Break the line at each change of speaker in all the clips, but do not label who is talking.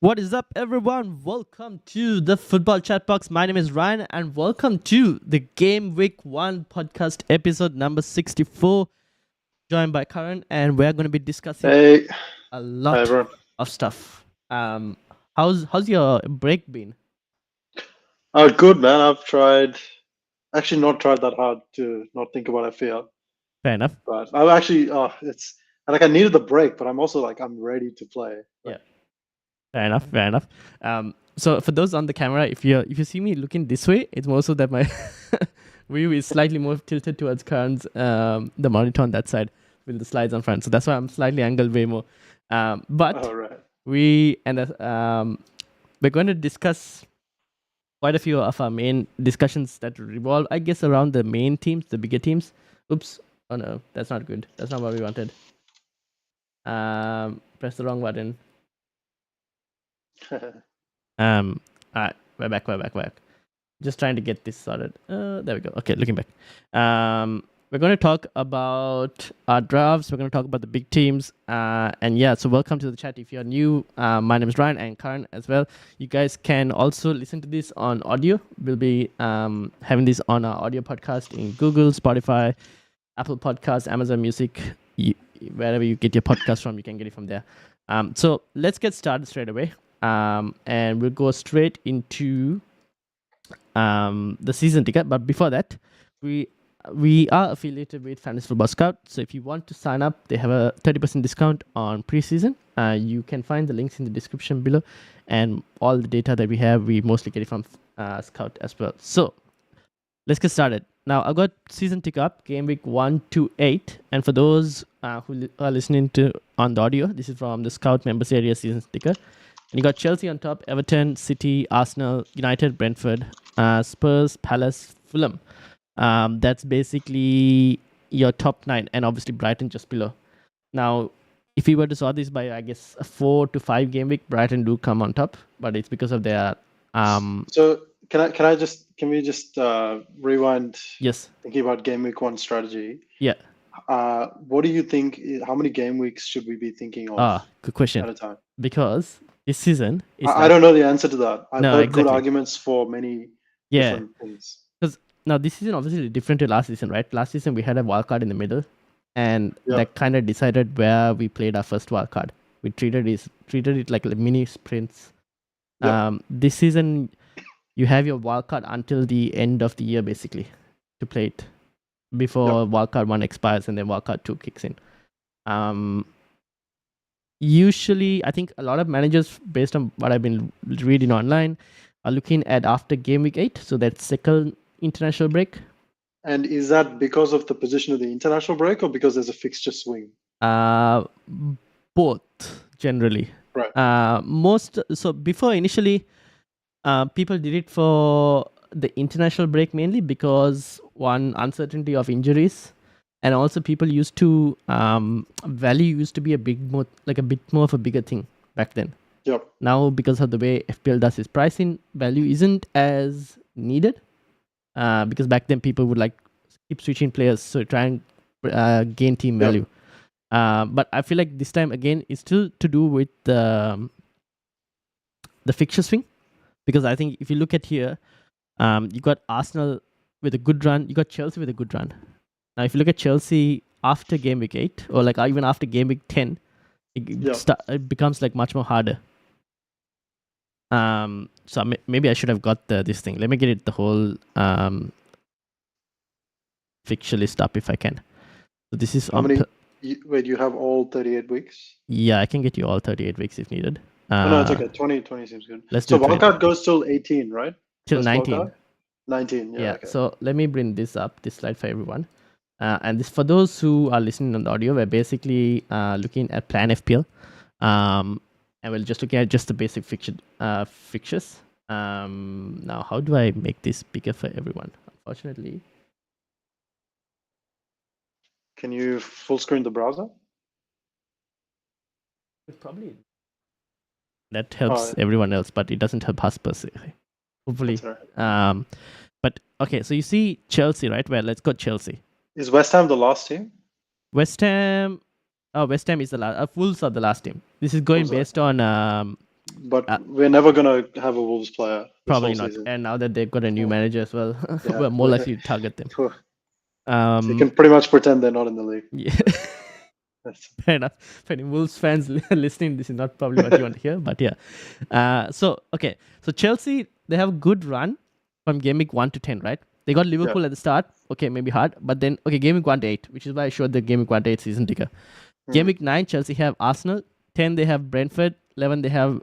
What is up, everyone? Welcome to the Football Chatbox. My name is Ryan, and welcome to the Game Week 1 podcast episode number 64. Joined by Karan, and we're going to be discussing
Hey,
a
hi
lot
everyone.
of stuff. How's your break been?
Good man. Actually not tried that hard to not think about FPL,
Fair enough.
but I've actually, it's like I needed the break, but I'm also like I'm ready to play.
Yeah, fair enough. Fair enough. So for those on the camera, if you see me looking this way, it's more so that my view is slightly more tilted towards Karan's the monitor on that side with the slides on front. So that's why I'm slightly angled way more. But
All right.
we're going to discuss quite a few of our main discussions that revolve, I guess, around the main teams, the bigger teams. Oops! Oh no, that's not good. That's not what we wanted. Press the wrong button. Alright, we're back. Just trying to get this sorted. There we go. Okay, looking back. We're going to talk about our drafts. We're going to talk about the big teams. And yeah, so welcome to the chat. If you're new, my name is Ryan and Karan as well. You guys can also listen to this on audio. We'll be having this on our audio podcast in Google, Spotify, Apple Podcasts, Amazon Music, wherever you get your podcast from, you can get it from there. So let's get started straight away. And we'll go straight into the season ticket. But before that, we are affiliated with Fantasy Football Scout. So if you want to sign up, they have a 30% discount on preseason. You can find the links in the description below, and all the data that we have, we mostly get it from Scout as well. So let's get started. Now I've got season tick up, game week 1 to 8, and for those who are listening to on the audio, this is from the Scout members area season ticker. And you got Chelsea on top, Everton, City, Arsenal, United, Brentford, Spurs, Palace, Fulham. That's basically your top 9, and obviously Brighton just below. Now, if we were to sort this by, I guess, a 4 to 5 game week, Brighton do come on top, but it's because of their
So can we just rewind?
yes,
Thinking about game week 1 strategy.
yeah.
What do you think? How many game weeks should we be thinking of
Good question.
at a time?
Because this season is
I don't know the answer to that. I've
No,
heard good
exactly.
arguments for many
Yeah,
different things.
because now this season obviously different to last season, right? Last season we had a wildcard in the middle, and
Yeah.
that kind of decided where we played our first wildcard. We treated it like mini sprints.
Yeah.
This season you have your wildcard until the end of the year basically to play it before wildcard 1 expires and then wildcard 2 kicks in. Usually, I think a lot of managers, based on what I've been reading online, are looking at after game week 8, so that second international break.
And is that because of the position of the international break or because there's a fixture swing?
Both, generally.
Right.
So before initially, people did it for the international break mainly because one, uncertainty of injuries, and also people used to value used to be a bit more of a bigger thing back then.
Yep.
Now, because of the way FPL does its pricing, value isn't as needed. Because back then people would like keep switching players, so try and gain team value. But I feel like this time again, it's still to do with the fixture swing, because I think if you look at here, you got Arsenal with a good run, you got Chelsea with a good run. Now, if you look at Chelsea after game week 8, or like even after game week 10, it becomes like much more harder. So maybe I should have got this thing. Let me get it the whole fixture list up if I can. So this is
how many? Wait, you have all 38 weeks?
Yeah, I can get you all 38 weeks if needed.
No, it's okay. 20 seems good.
Let's
so
do
wildcard goes till 18, right?
Till
First
19.
Wildcard? 19, yeah. Okay.
So let me bring this slide for everyone. And this for those who are listening on the audio, we're basically looking at Plan FPL. And we're just looking at just the basic fixtures. Now, how do I make this bigger for everyone? Unfortunately.
Can you full screen the browser?
Probably. That helps everyone else, but it doesn't help us per se. Hopefully.
Right.
But okay, so you see Chelsea, right? Well, let's go Chelsea.
Is West Ham the last team?
West Ham is the last. Wolves are the last team. This is going based on
but
Uh,
we're never gonna have a Wolves player this
Probably
whole
not.
season.
And now that they've got a new
Yeah.
manager as well,
Yeah.
we're more likely to target them.
So you
Um,
can pretty much pretend they're not in the league.
yeah.
That's-
Fair enough. For any Wolves fans listening, this is not probably what you want to hear, but yeah. Okay. So Chelsea, they have a good run from game week 1 to 10, right? They got Liverpool at the start. Okay, maybe hard, but then game week 1 to 8, which is why I showed the game week 1 to 8 season ticker. Game week 9, Chelsea have Arsenal. 10, they have Brentford. 11, they have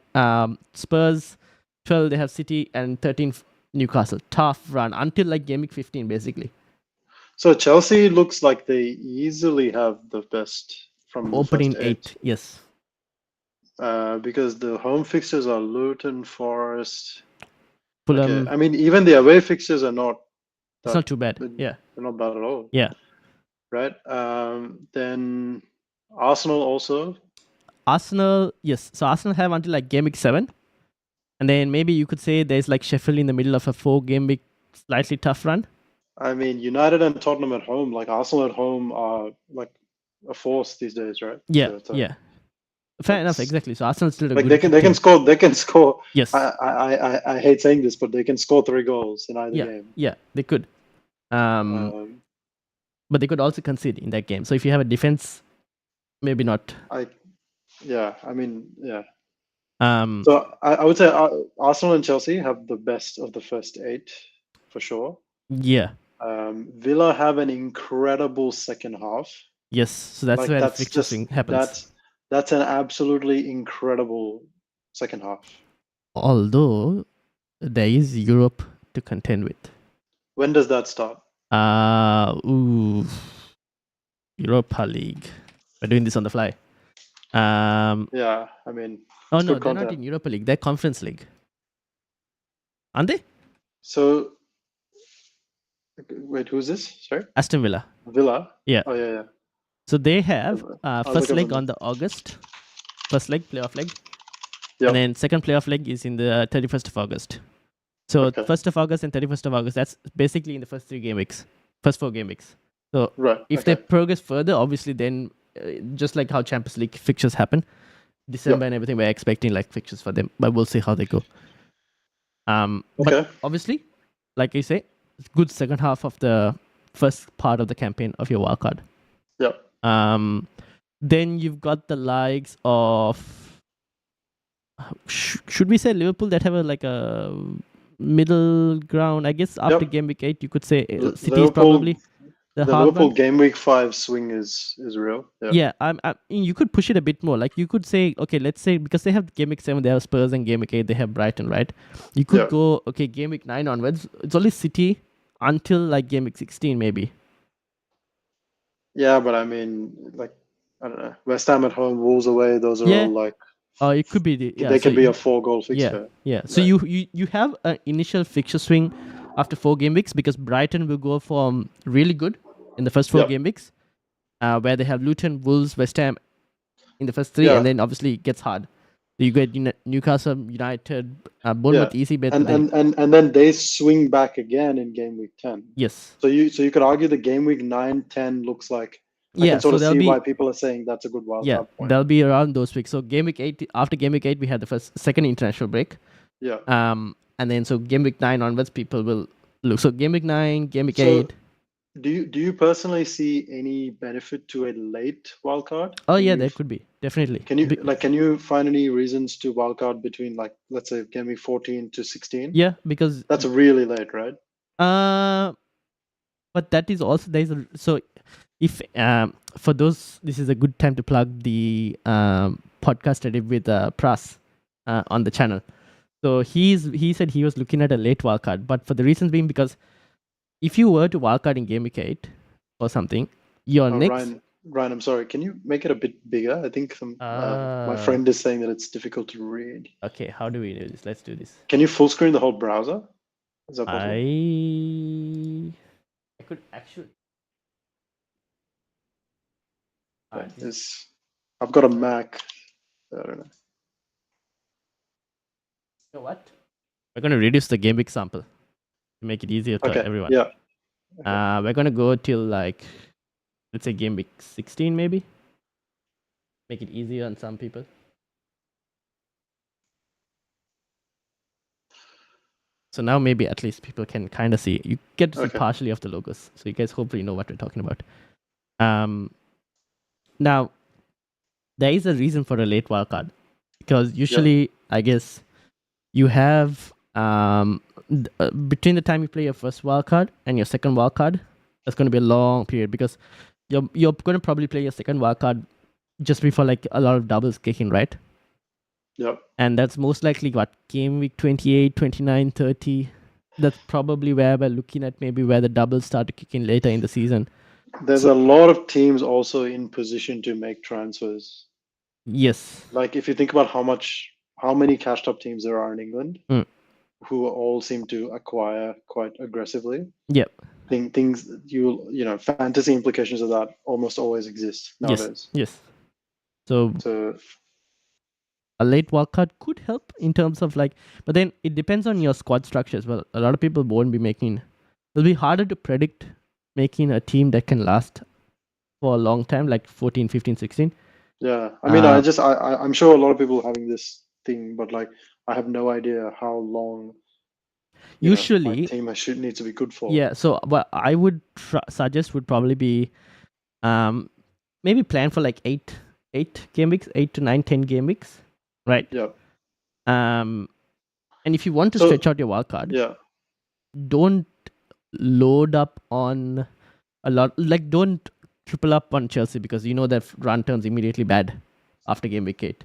Spurs. 12, they have City, and 13, Newcastle. Tough run until like game week 15, basically.
So Chelsea looks like they easily have the best from the
Opening
first eight.
yes.
Because the home fixtures are Luton, Forest.
Fulham.
Okay. I mean, even the away fixtures are not.
It's not too bad. Yeah.
They're not bad at all.
Yeah.
Right. Then Arsenal also.
Arsenal, yes. So Arsenal have until like game week 7. And then maybe you could say there's like Sheffield in the middle of a 4-game week slightly tough run.
I mean, United and Tottenham at home, like Arsenal at home, are like a force these days, right?
Yeah,
So
yeah. Fair enough,
that's-
exactly. So Arsenal's still a
like
good
they can
team.
score. They can score.
Yes.
I hate saying this, but they can score 3 goals in either game.
Yeah, they could. But they could also concede in that game. So if you have a defense, maybe not.
I mean, yeah.
Um,
So I would say Arsenal and Chelsea have the best of the first 8 for sure.
yeah.
Villa have an incredible second half.
Yes. So that's
Like,
where
that's
the fixture
just-
swing happens.
That's an absolutely incredible second half.
Although there is Europe to contend with.
When does that start?
Europa League. We're doing this on the fly.
Yeah, I mean,
Oh
it's
no,
good
they're not
content.
in Europa League. They're Conference League. Aren't they?
So, wait, who's this? Sorry,
Aston Villa.
Villa.
Yeah.
Oh yeah.
So they have
I'll
first
look at
leg
them.
on the August. First leg, playoff leg.
Yep.
And then second playoff leg is in the 31st of August. So
Okay.
1st of August and 31st of August, that's basically in the first 3 game weeks. First 4 game weeks. So
Right.
if
okay.
they progress further, obviously then just like how Champions League fixtures happen, December and everything, we're expecting like fixtures for them. But we'll see how they go.
Okay.
But obviously, like I say, it's good second half of the first part of the campaign of your wildcard.
Yep.
Then you've got the likes of should we say Liverpool that have a middle ground? I guess after
Yep.
game week 8, you could say City is
Liverpool-
probably the hard
Liverpool
one.
game week 5 swing is real. Yeah.
Yeah, I mean, you could push it a bit more. Like you could say, okay, let's say because they have game week 7, they have Spurs, and game week 8 they have Brighton, right? You could
Yeah.
go game week 9 onwards. It's only City until like game week 16 maybe.
Yeah, but I mean, like, I don't know. West Ham at home, Wolves away. Those are
Yeah.
all like
It could be
they can be a 4-goal fixture.
Yeah. So
Right.
you have an initial fixture swing after 4 game weeks because Brighton will go from really good in the first 4
Yep.
game weeks, where they have Luton, Wolves, West Ham in the first 3,
Yeah.
and then obviously it gets hard. So you get Newcastle, United, Bournemouth, easy bet.
And then they swing back again in game week 10.
yes.
So you could argue the game week 9, 10 looks like I can sort of
there'll
see
be
why people are saying that's a good wildcard point.
they'll be around those weeks. So game week 8, after game week 8, we had the second international break.
Yeah.
And then so game week 9 onwards, people will look. So game week 9, game week
So,
8.
Do you personally see any benefit to a late wildcard?
Oh yeah, there could be definitely.
Can you find any reasons to wildcard between, like, let's say game week 14 to 16?
Yeah, because
That's really late, right?
but that is also so if for those, this is a good time to plug the podcast I did with Pras on the channel. So he said he was looking at a late wildcard, but for the reasons being because if you were to wildcard in game week 8 or something, your next
Ryan, I'm sorry. Can you make it a bit bigger? I think my friend is saying that it's difficult to read.
Okay, how do we do this? Let's do this.
Can you full screen the whole browser? Is that possible?
I could actually.
I've got a Mac. I don't know.
You know what? We're going to reduce the game week sample to make it easier for everyone.
Yeah.
We're going to go till like, let's say game week 16 maybe. Make it easier on some people. So now maybe at least people can kind of see. You get to see
Okay.
partially of the logos. So you guys hopefully know what we're talking about. Now, there is a reason for a late wildcard. Because usually, I guess, you have between the time you play your first wildcard and your second wildcard, that's going to be a long period because you're going to probably play your second wildcard just before like a lot of doubles kicking, right?
Yep.
And that's most likely what, game week 28, 29, 30. That's probably where we're looking at maybe where the doubles start to kick in later in the season.
There's
So-
a lot of teams also in position to make transfers.
Yes.
Like if you think about how many cashed up teams there are in England,
Mm.
who all seem to acquire quite aggressively.
Yep.
Things fantasy implications of that almost always exist nowadays.
Yes. So a late wildcard could help in terms of like, but then it depends on your squad structure as well. A lot of people won't be making. It'll be harder to predict making a team that can last for a long time, like 14, 15, 16.
Yeah, I mean, I'm sure a lot of people are having this thing, but like, I have no idea how long.
Usually,
my team needs to be good for.
Yeah, so what I would suggest would probably be, maybe plan for like 8 game weeks, 8 to 9, 10 game weeks, right?
Yeah.
And if you want to stretch out your wildcard, don't load up on a lot. Like, don't triple up on Chelsea because you know that run turns immediately bad after game week 8.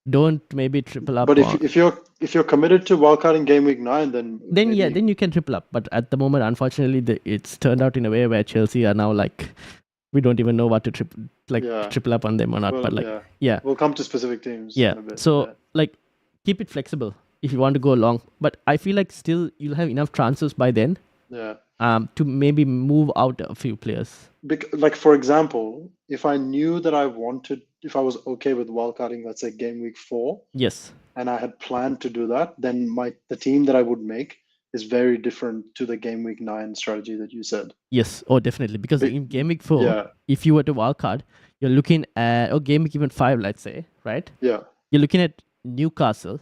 Don't maybe triple up.
But if you're committed to wildcarding game week 9, then
you can triple up. But at the moment, unfortunately, it's turned out in a way where Chelsea are now like, we don't even know what to triple up on them or not.
Well,
but yeah,
we'll come to specific teams.
Yeah.
In a bit.
So like, keep it flexible if you want to go along. But I feel like still you'll have enough transfers by then.
Yeah.
To maybe move out a few players.
Like for example, if I knew that if I was okay with wildcarding, let's say game week 4.
Yes.
And I had planned to do that, then the team that I would make is very different to the game week 9 strategy that you said.
Yes, definitely. Because in game week 4, if you were to wildcard, you're looking at game week even 5, let's say, right?
Yeah.
You're looking at Newcastle,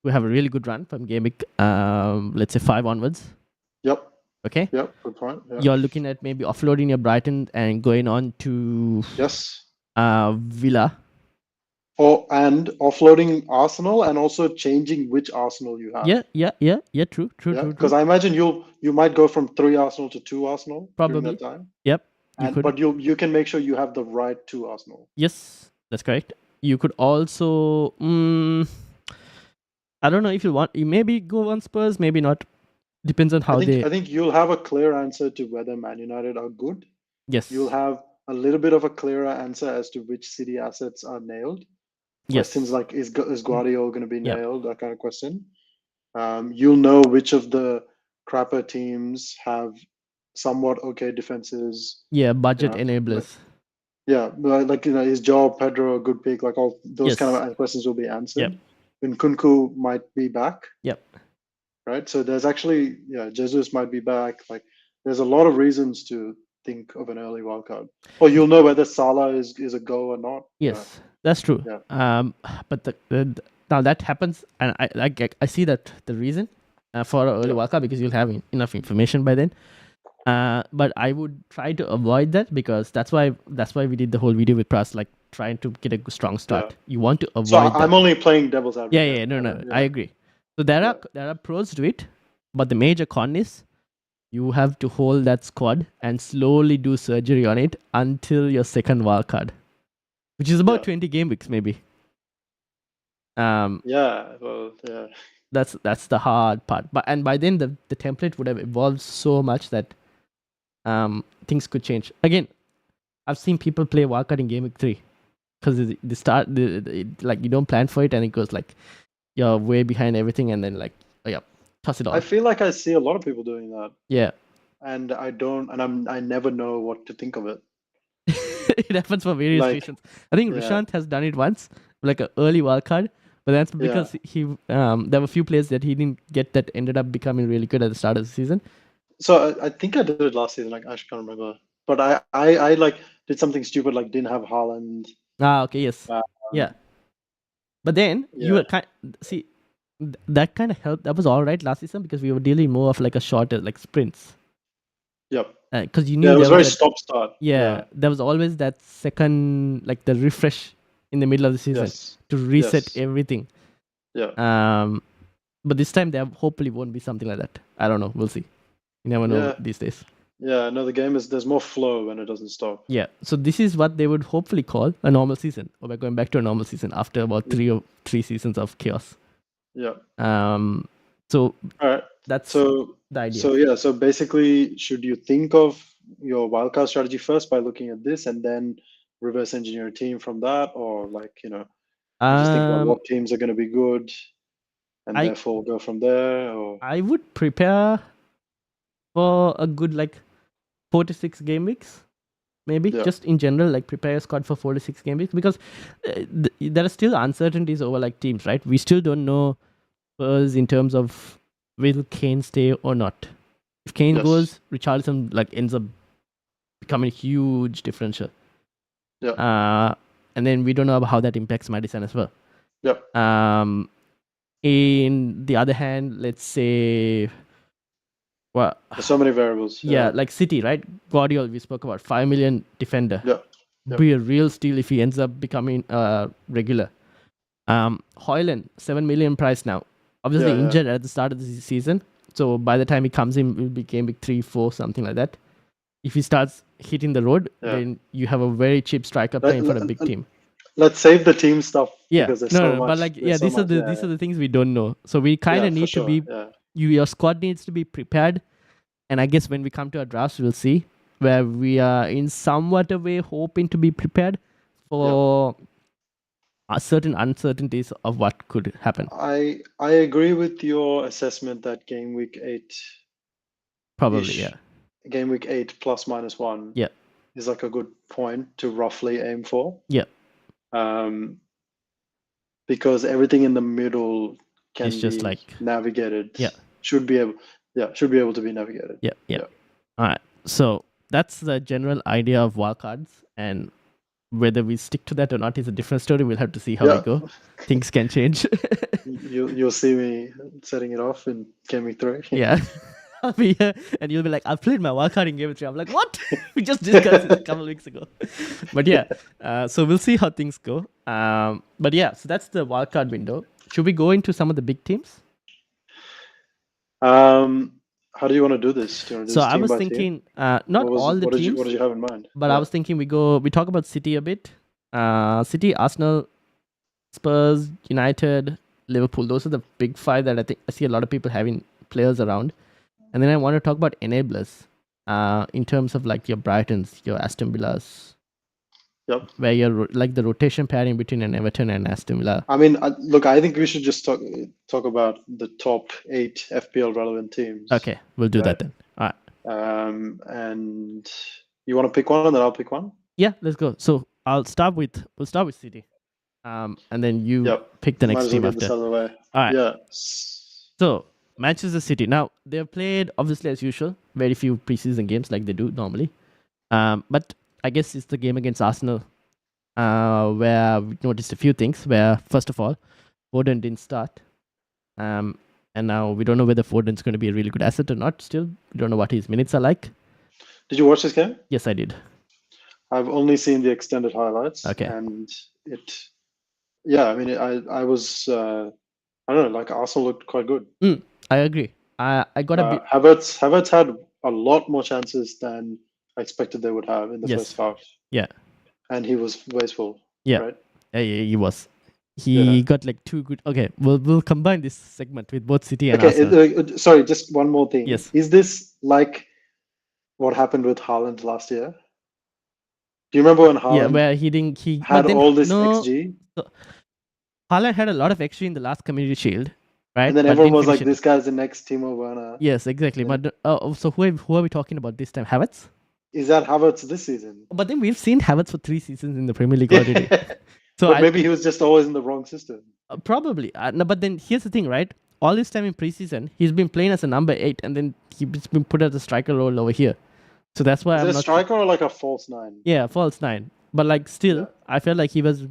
who have a really good run from game week, let's say 5 onwards.
Yep.
Okay.
Yep. Good point. Yeah.
You're looking at maybe offloading your Brighton and going on to Villa.
And offloading Arsenal and also changing which Arsenal you have.
Yeah. True.
Because I imagine you might go from 3 Arsenal to 2 Arsenal
probably
during that time.
Yep.
But you can make sure you have the right 2 Arsenal.
Yes, that's correct. You could also, I don't know if you want. You maybe go on Spurs, maybe not. Depends on how
I think you'll have a clear answer to whether Man United are good.
Yes.
You'll have a little bit of a clearer answer as to which City assets are nailed.
Yes.
Questions like, is Guardiola going to be nailed? That kind of question. You'll know which of the crapper teams have somewhat okay defenses.
Yeah, budget enablers.
Is Joao Pedro a good pick? Like all those kind of questions will be answered. When Kunku might be back.
Yep.
Right. So there's actually, Jesus might be back. Like there's a lot of reasons to think of an early wildcard. Or you'll know whether Salah is a go or not.
Yes, that's true.
Yeah.
But now that happens, and I see that the reason for an early wildcard because you'll have enough information by then. But I would try to avoid that because that's why we did the whole video with Pras, like trying to get a strong start. You want to avoid.
So I'm only playing devil's advocate.
No, I agree. So there are pros to it, but the major con is you have to hold that squad and slowly do surgery on it until your second wildcard, which is about 20 game weeks maybe. That's the hard part. And by then the template would have evolved so much that things could change. Again, I've seen people play wildcard in game week 3 because like you don't plan for it and it goes like you're way behind everything and then like toss it on.
I feel like I see a lot of people doing that.
Yeah.
And I never know what to think of it.
It happens for various reasons. I think Rishant has done it once, like an early wildcard, but that's because he there were a few players that he didn't get that ended up becoming really good at the start of the season.
So I think I did it last season. Like I actually can't remember, but I like did something stupid, like didn't have Haaland.
Okay, yes, yeah. But then you were that kind of helped. That was all right last season because we were dealing more of like a shorter, like sprints.
Yep.
Because you
Yeah,
knew
it was
there
very
was that,
stop-start.
yeah, there was always that second, like the refresh in the middle of the season
Yes.
to reset
Yes.
everything.
Yeah.
But this time there hopefully won't be something like that. I don't know. We'll see. You never know
Yeah.
these days.
Yeah. No, the game there's more flow when it doesn't stop.
Yeah. So this is what they would hopefully call a normal season. Or we're going back to a normal season after about three seasons of chaos.
Yeah.
So
All right.
that's
So
the idea.
so basically, should you think of your wildcard strategy first by looking at this and then reverse engineer a team from that, or like you just think about what teams are going to be good and
I
therefore go from there? Or
I would prepare for a good like 4 to 6 game weeks. Maybe
Yeah.
just in general, like prepare your squad for 4 to 6 game weeks because there are still uncertainties over like teams, right? We still don't know Spurs in terms of will Kane stay or not. If Kane
Yes.
goes, Richarlison like ends up becoming a huge differential.
Yeah.
And then we don't know how that impacts Madison as well.
Yep.
In the other hand, let's say, well,
There's so many variables.
yeah, like City, right? Guardiola, we spoke about 5 million defender.
Yeah. Yep.
Be a real steal if he ends up becoming regular. Højlund, 7 million price now. Obviously
Yeah,
injured at the start of the season. So by the time he comes in, it will be game week 3, 4, something like that. If he starts hitting the road,
Yeah.
then you have a very cheap striker playing for a big team.
Let's save the team stuff
Yeah,
because there's
no,
so
no,
much.
but like, yeah,
there's so
these are
much,
the
yeah,
these
yeah.
are the things we don't know. So we kind
Yeah,
of
for
need to
sure,
be
yeah.
your squad needs to be prepared, and I guess when we come to our drafts, we'll see where we are in somewhat a way hoping to be prepared for certain uncertainties of what could happen.
I agree with your assessment that game week 8
Probably,
ish,
yeah.
game week 8 plus minus 1
Yeah.
is like a good point to roughly aim for.
Yeah.
Because everything in the middle can
It's just
be
like
navigated.
Yeah.
Should be able to be navigated.
Yeah. All right. So that's the general idea of wildcards, and whether we stick to that or not is a different story. We'll have to see how we go. Things can change.
You'll see me setting it off in game week 3.
Yeah. I'll be here and you'll be like, I've played my wildcard in game 3. I'm like, what? We just discussed this a couple of weeks ago. But yeah, so we'll see how things go. But yeah, so that's the wildcard window. Should we go into some of the big teams?
How do you want to do this? Do you want to do
So
this
I
team
was
by
thinking,
team?
not all the
what
teams.
What did you have in mind?
But I was thinking we talk about City a bit. City, Arsenal, Spurs, United, Liverpool. Those are the big 5 that I see a lot of people having players around. And then I want to talk about enablers in terms of like your Brightons, your Aston Villas.
Yep.
Where you're like the rotation pairing between an Everton and Aston Villa.
I mean, look, I think we should just talk about the top 8 FPL relevant teams.
Okay, we'll do that then. All
right. And you want to pick one, and then I'll pick one.
Yeah, let's go. So we'll start with City, and then you pick the next team after.
This out of the way.
All right.
Yeah.
So Manchester City. Now they've played obviously as usual, very few preseason games like they do normally. But I guess it's the game against Arsenal, where we noticed a few things. Where first of all, Foden didn't start, and now we don't know whether Foden's going to be a really good asset or not. Still, we don't know what his minutes are like.
Did you watch this game?
Yes, I did.
I've only seen the extended highlights.
Okay.
And I mean, I was, I don't know, like Arsenal looked quite good.
I agree. I got a bit.
Havertz had a lot more chances than I expected they would have in the first half.
Yeah.
And he was wasteful.
Yeah.
Right?
Yeah, he was. He got like 2 good. Okay, we'll combine this segment with both City and Arsenal.
Sorry, just one more thing.
Yes.
Is this like what happened with Haaland last year? Do you remember when Haaland?
Where he
had all this XG.
So, Haaland had a lot of XG in the last Community Shield, right?
And then everyone was like, "This guy's the next Timo Werner."
Yes, exactly. Yeah. But so who are we talking about this time? Havertz?
Is that Havertz this season?
But then we've seen Havertz for 3 seasons in the Premier League already.
So maybe he was just always in the wrong system.
Probably. No, but then here's the thing, right? All this time in preseason, he's been playing as a number 8, and then he's been put as a striker role over here. So that's why
I'm not. Is it a striker or like a false 9?
Yeah, false 9. But like still, I felt like he was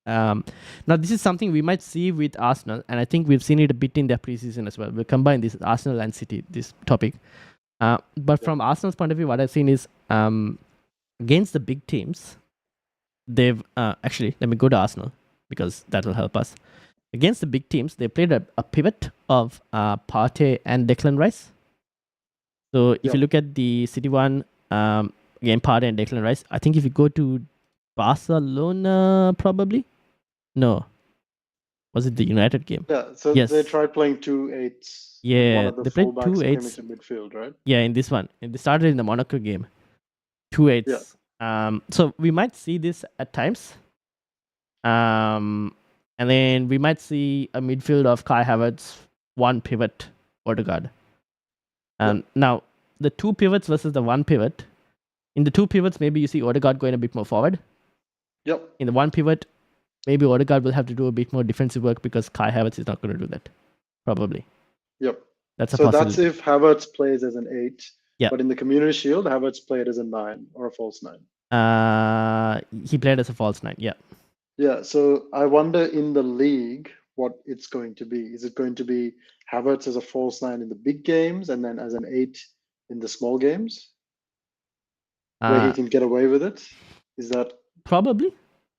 Now, this is something we might see with Arsenal, and I think we've seen it a bit in their preseason as well. We'll combine this Arsenal and City, this topic. But from Arsenal's point of view, what I've seen is against the big teams, they've actually, let me go to Arsenal because that will help us. Against the big teams, they played a pivot of Partey and Declan Rice. So if you look at the City one, again, Partey and Declan Rice, I think if you go to Barcelona, probably? No. Was it the United game?
Yeah, so
Yes.
they tried playing 2-8s.
Yeah,
one of the
they played
fullbacks
2-8s.
came into midfield, right?
Yeah, in this one. And they started in the Monaco game. 2-8s. So we might see this at times. And then we might see a midfield of Kai Havertz, one pivot, Odegaard. Now, the two pivots versus the one pivot. In the two pivots, maybe you see Odegaard going a bit more forward.
Yep.
In the one pivot, maybe Odegaard will have to do a bit more defensive work because Kai Havertz is not going to do that. Probably.
Yep.
That's a
So
possibility.
that's if Havertz plays as an 8.
Yeah.
But in the Community Shield, Havertz played as a 9 or a false 9.
He played as a false 9. Yeah.
Yeah. So I wonder in the league what it's going to be. Is it going to be Havertz as a false 9 in the big games and then as an 8 in the small games, where he can get away with it? Is that
probably?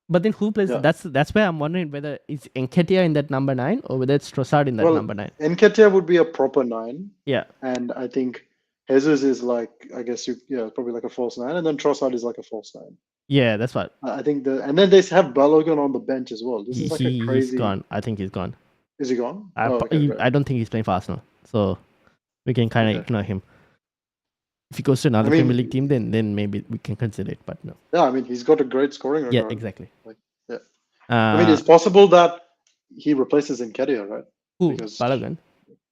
But then who plays?
Yeah.
That's where I'm wondering whether it's Nketiah in that number 9 or whether it's Trossard in that number 9.
Nketiah would be a proper 9.
Yeah.
And I think Jesus is like, I guess probably like a false 9, and then Trossard is like a false 9.
Yeah, that's what.
I think and then they have Balogun on the bench as well. This is like a crazy.
He's gone. I think he's gone.
Is he gone?
I don't think he's playing for Arsenal, so we can kind of ignore him. If he goes to another Premier League team, then maybe we can consider it. But no.
Yeah, I mean he's got a great scoring record.
Yeah, exactly.
I mean, it's possible that he replaces Nketiah, right?
Who? Balogun?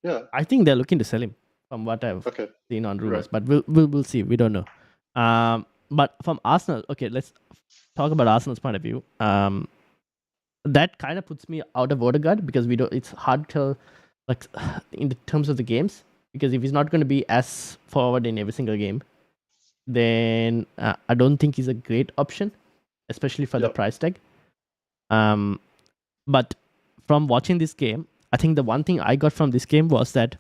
Yeah.
I think they're looking to sell him, from what I've seen on rumors.
Right.
But we'll see. We don't know. But from Arsenal, okay, let's talk about Arsenal's point of view. That kind of puts me out of Odegaard because it's hard to tell, like, in the terms of the games, because if he's not going to be as forward in every single game, then I don't think he's a great option, especially for the price tag. But from watching this game, I think the one thing I got from this game was that,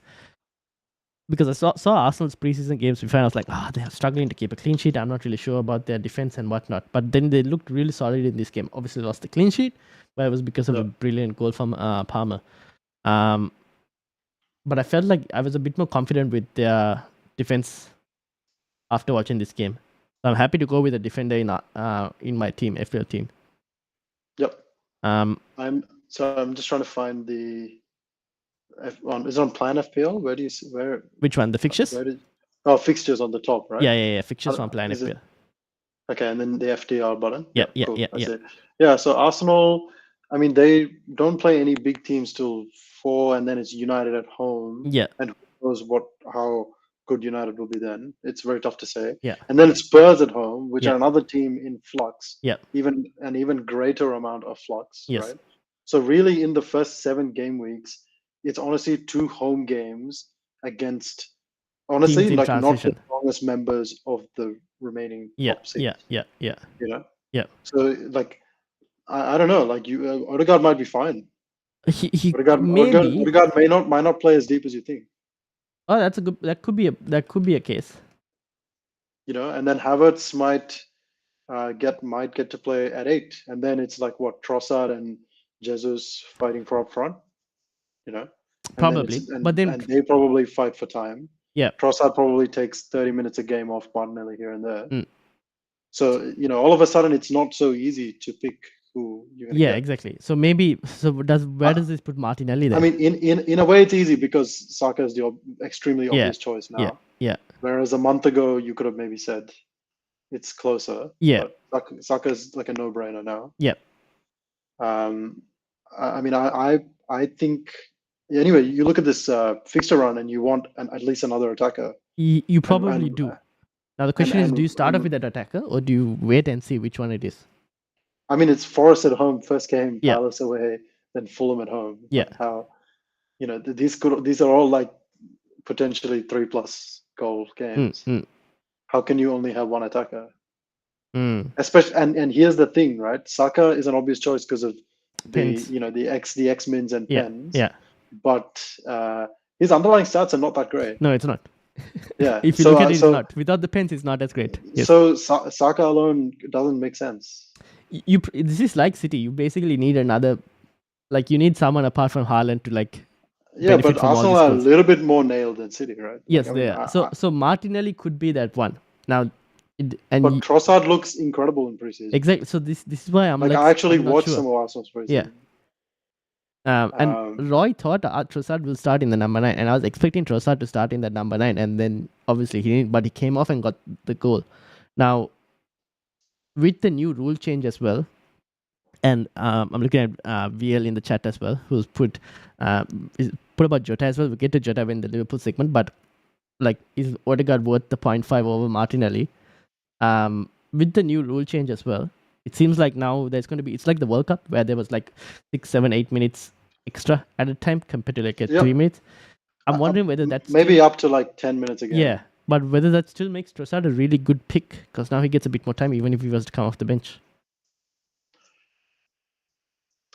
because I saw Arsenal's preseason games before, and I was like, they are struggling to keep a clean sheet. I'm not really sure about their defense and whatnot. But then they looked really solid in this game. Obviously lost the clean sheet, but it was because of a brilliant goal from Palmer. But I felt like I was a bit more confident with their defense after watching this game. So I'm happy to go with a defender in my team, FPL team.
Yep. I'm just trying to find the. Is it on Plan FPL? Where do you see where?
Which one? The fixtures?
Fixtures on the top, right?
Yeah. Fixtures on Plan FPL.
Okay, and then the FDR button.
Yeah.
Yeah. So Arsenal, I mean, they don't play any big teams till 4, and then it's United at home.
Yeah.
And who knows how good United will be then? It's very tough to say.
Yeah.
And then it's Spurs at home, which are another team in flux.
Yeah.
Even an even greater amount of flux.
Yes.
Right. So really, in the first 7 game weeks, it's honestly 2 home games against, honestly, like not the strongest members of the remaining top 6.
Yeah.
You know?
Yeah.
So, like, I don't know. Like, Odegaard might be fine.
Odegaard
might not play as deep as you think.
Oh, that could be a case.
You know, and then Havertz might get to play at 8, and then it's like what, Trossard and Jesus fighting for up front. You know,
probably, but then
they probably fight for time.
Yeah,
Trossard probably takes 30 minutes a game off Martinelli here and there. So all of a sudden it's not so easy to pick who you're gonna get.
Exactly. So maybe where does this put Martinelli then?
I mean, in a way it's easy because Saka is the extremely obvious choice now.
Yeah.
Whereas a month ago you could have maybe said it's closer.
Yeah.
But Saka's like a no-brainer now.
Yeah.
I mean, I think. Anyway, you look at this fixture run and you want at least another attacker.
You probably do. Now the question is, do you start off with that attacker or do you wait and see which one it is?
I mean, it's Forest at home, first game, Palace away, then Fulham at home.
Yeah.
How, these are all like potentially 3+ goal games. How can you only have one attacker? Especially, and here's the thing, right? Saka is an obvious choice because of the
Pens.
the X mins and
Yeah.
pens,
Yeah.
but his underlying stats are not that great.
No, it's not.
Yeah.
If you look at it, it's not. Without the pens, it's not as great. Yes.
So Saka alone doesn't make sense.
This is like City. You basically need another, like you need someone apart from Haaland to like
Yeah,
benefit
but
from all
Arsenal
these
are a
goals.
little bit more nailed than City, right?
Yes,
Like, I
they
mean,
are. So Martinelli could be that one. Now,
but Trossard looks incredible in preseason.
Exactly. So this is why I'm
Like,
like
I actually
I'm not
watched
sure.
some of Arsenal's preseason.
Yeah. And Roy thought Trossard will start in the number 9, and I was expecting Trossard to start in that number 9, and then obviously he didn't, but he came off and got the goal. Now, with the new rule change as well, and I'm looking at VL in the chat as well, who's put about Jota as well. We'll get to Jota in the Liverpool segment, but like, is Odegaard worth the 0.5 over Martinelli? With the new rule change as well, it seems like now there's going to be, it's like the World Cup where there was like 6, 7, 8 minutes extra at a time compared to like 3 minutes. I'm wondering whether that's
maybe up to like 10 minutes again.
Yeah, but whether that still makes Trossard a really good pick, because now he gets a bit more time even if he was to come off the bench.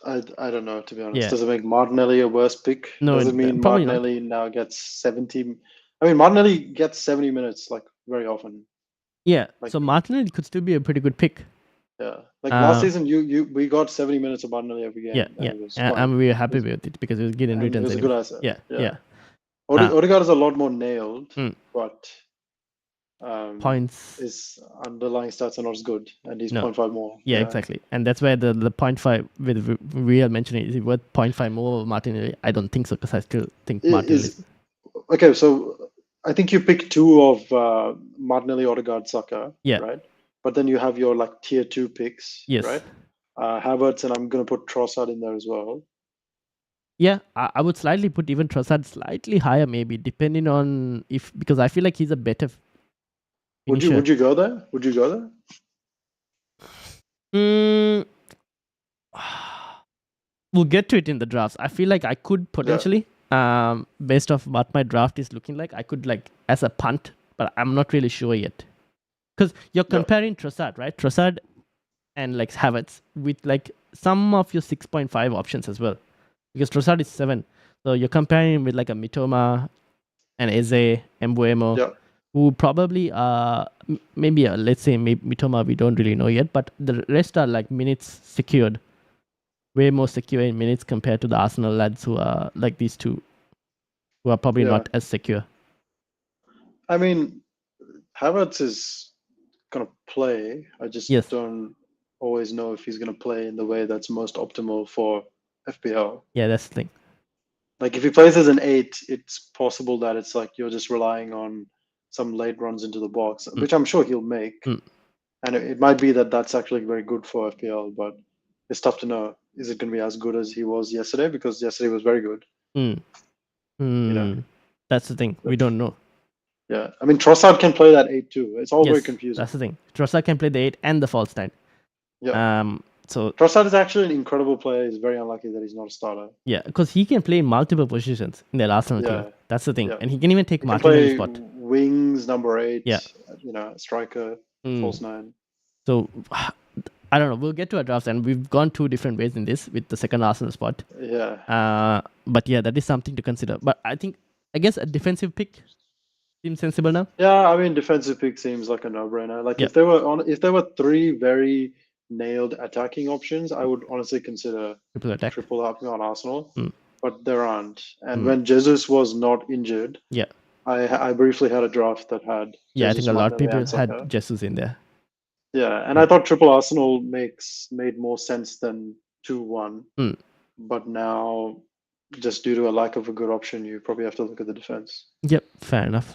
I don't know, to be honest. Does it make Martinelli a worse pick?
No,
does it mean Martinelli now gets 70? I mean, Martinelli gets 70 minutes like very often.
Yeah, like, so Martinelli could still be a pretty good pick.
Yeah, like last season, we got 70 minutes of Martinelli every game.
And we were happy with it because it was getting returns.
It was a good asset.
Yeah.
Odegaard is a lot more nailed, but
points,
his underlying stats are not as good, and he's 0.5 more.
Yeah, exactly, and that's where the 0.5 with Real mentioning, is it worth 0.5 more of Martinelli? I don't think so, because I still think Martinelli.
Okay, so I think you pick 2 of Martinelli, Odegaard, Saka, right? But then you have your like tier 2 picks, right? Havertz, and I'm going to put Trossard in there as well.
Yeah, I would slightly put even Trossard slightly higher, maybe, depending on because I feel like he's a better finisher.
Would you go there? Would you go
there? We'll get to it in the drafts. I feel like I could potentially, based off what my draft is looking like, I could like as a punt, but I'm not really sure yet. Because you're comparing Trossard, right? Trossard and like Havertz with like some of your 6.5 options as well. Because Trossard is 7. So you're comparing with like a Mitoma and Eze, Mbuemo, who probably maybe let's say Mitoma we don't really know yet, but the rest are like minutes secured. Way more secure in minutes compared to the Arsenal lads who are like these two, who are probably not as secure.
I mean, Havertz is going to play. I just don't always know if he's going to play in the way that's most optimal for FPL.
Yeah, that's the thing.
Like if he plays as an 8, it's possible that it's like you're just relying on some late runs into the box, which I'm sure he'll make. And it might be that that's actually very good for FPL, but it's tough to know. Is it going to be as good as he was yesterday? Because yesterday was very good.
You know, that's the thing. We don't know.
Yeah, I mean Trossard can play that 8 too. It's all very confusing.
That's the thing. Trossard can play the 8 and the false 9.
Yeah. So Trossard is actually an incredible player. He's very unlucky that he's not a starter.
Yeah, because he can play in multiple positions in the Arsenal team. That's the thing, and he can even take Martinelli's spot.
Wings, number 8. Yeah. Striker, false 9.
So I don't know. We'll get to our drafts, and we've gone 2 different ways in this with the second Arsenal spot.
Yeah.
But yeah, that is something to consider. But I guess a defensive pick seems sensible now.
Yeah, I mean defensive pick seems like a no-brainer. Like if there were 3 very nailed attacking options, I would honestly consider triple up on Arsenal. But there aren't. And when Jesus was not injured, I briefly had a draft that had
I think a lot of people had Jesus in there.
Yeah, and I thought triple Arsenal made more sense than 2-1. But now, just due to a lack of a good option, you probably have to look at the defense.
Yep, fair enough.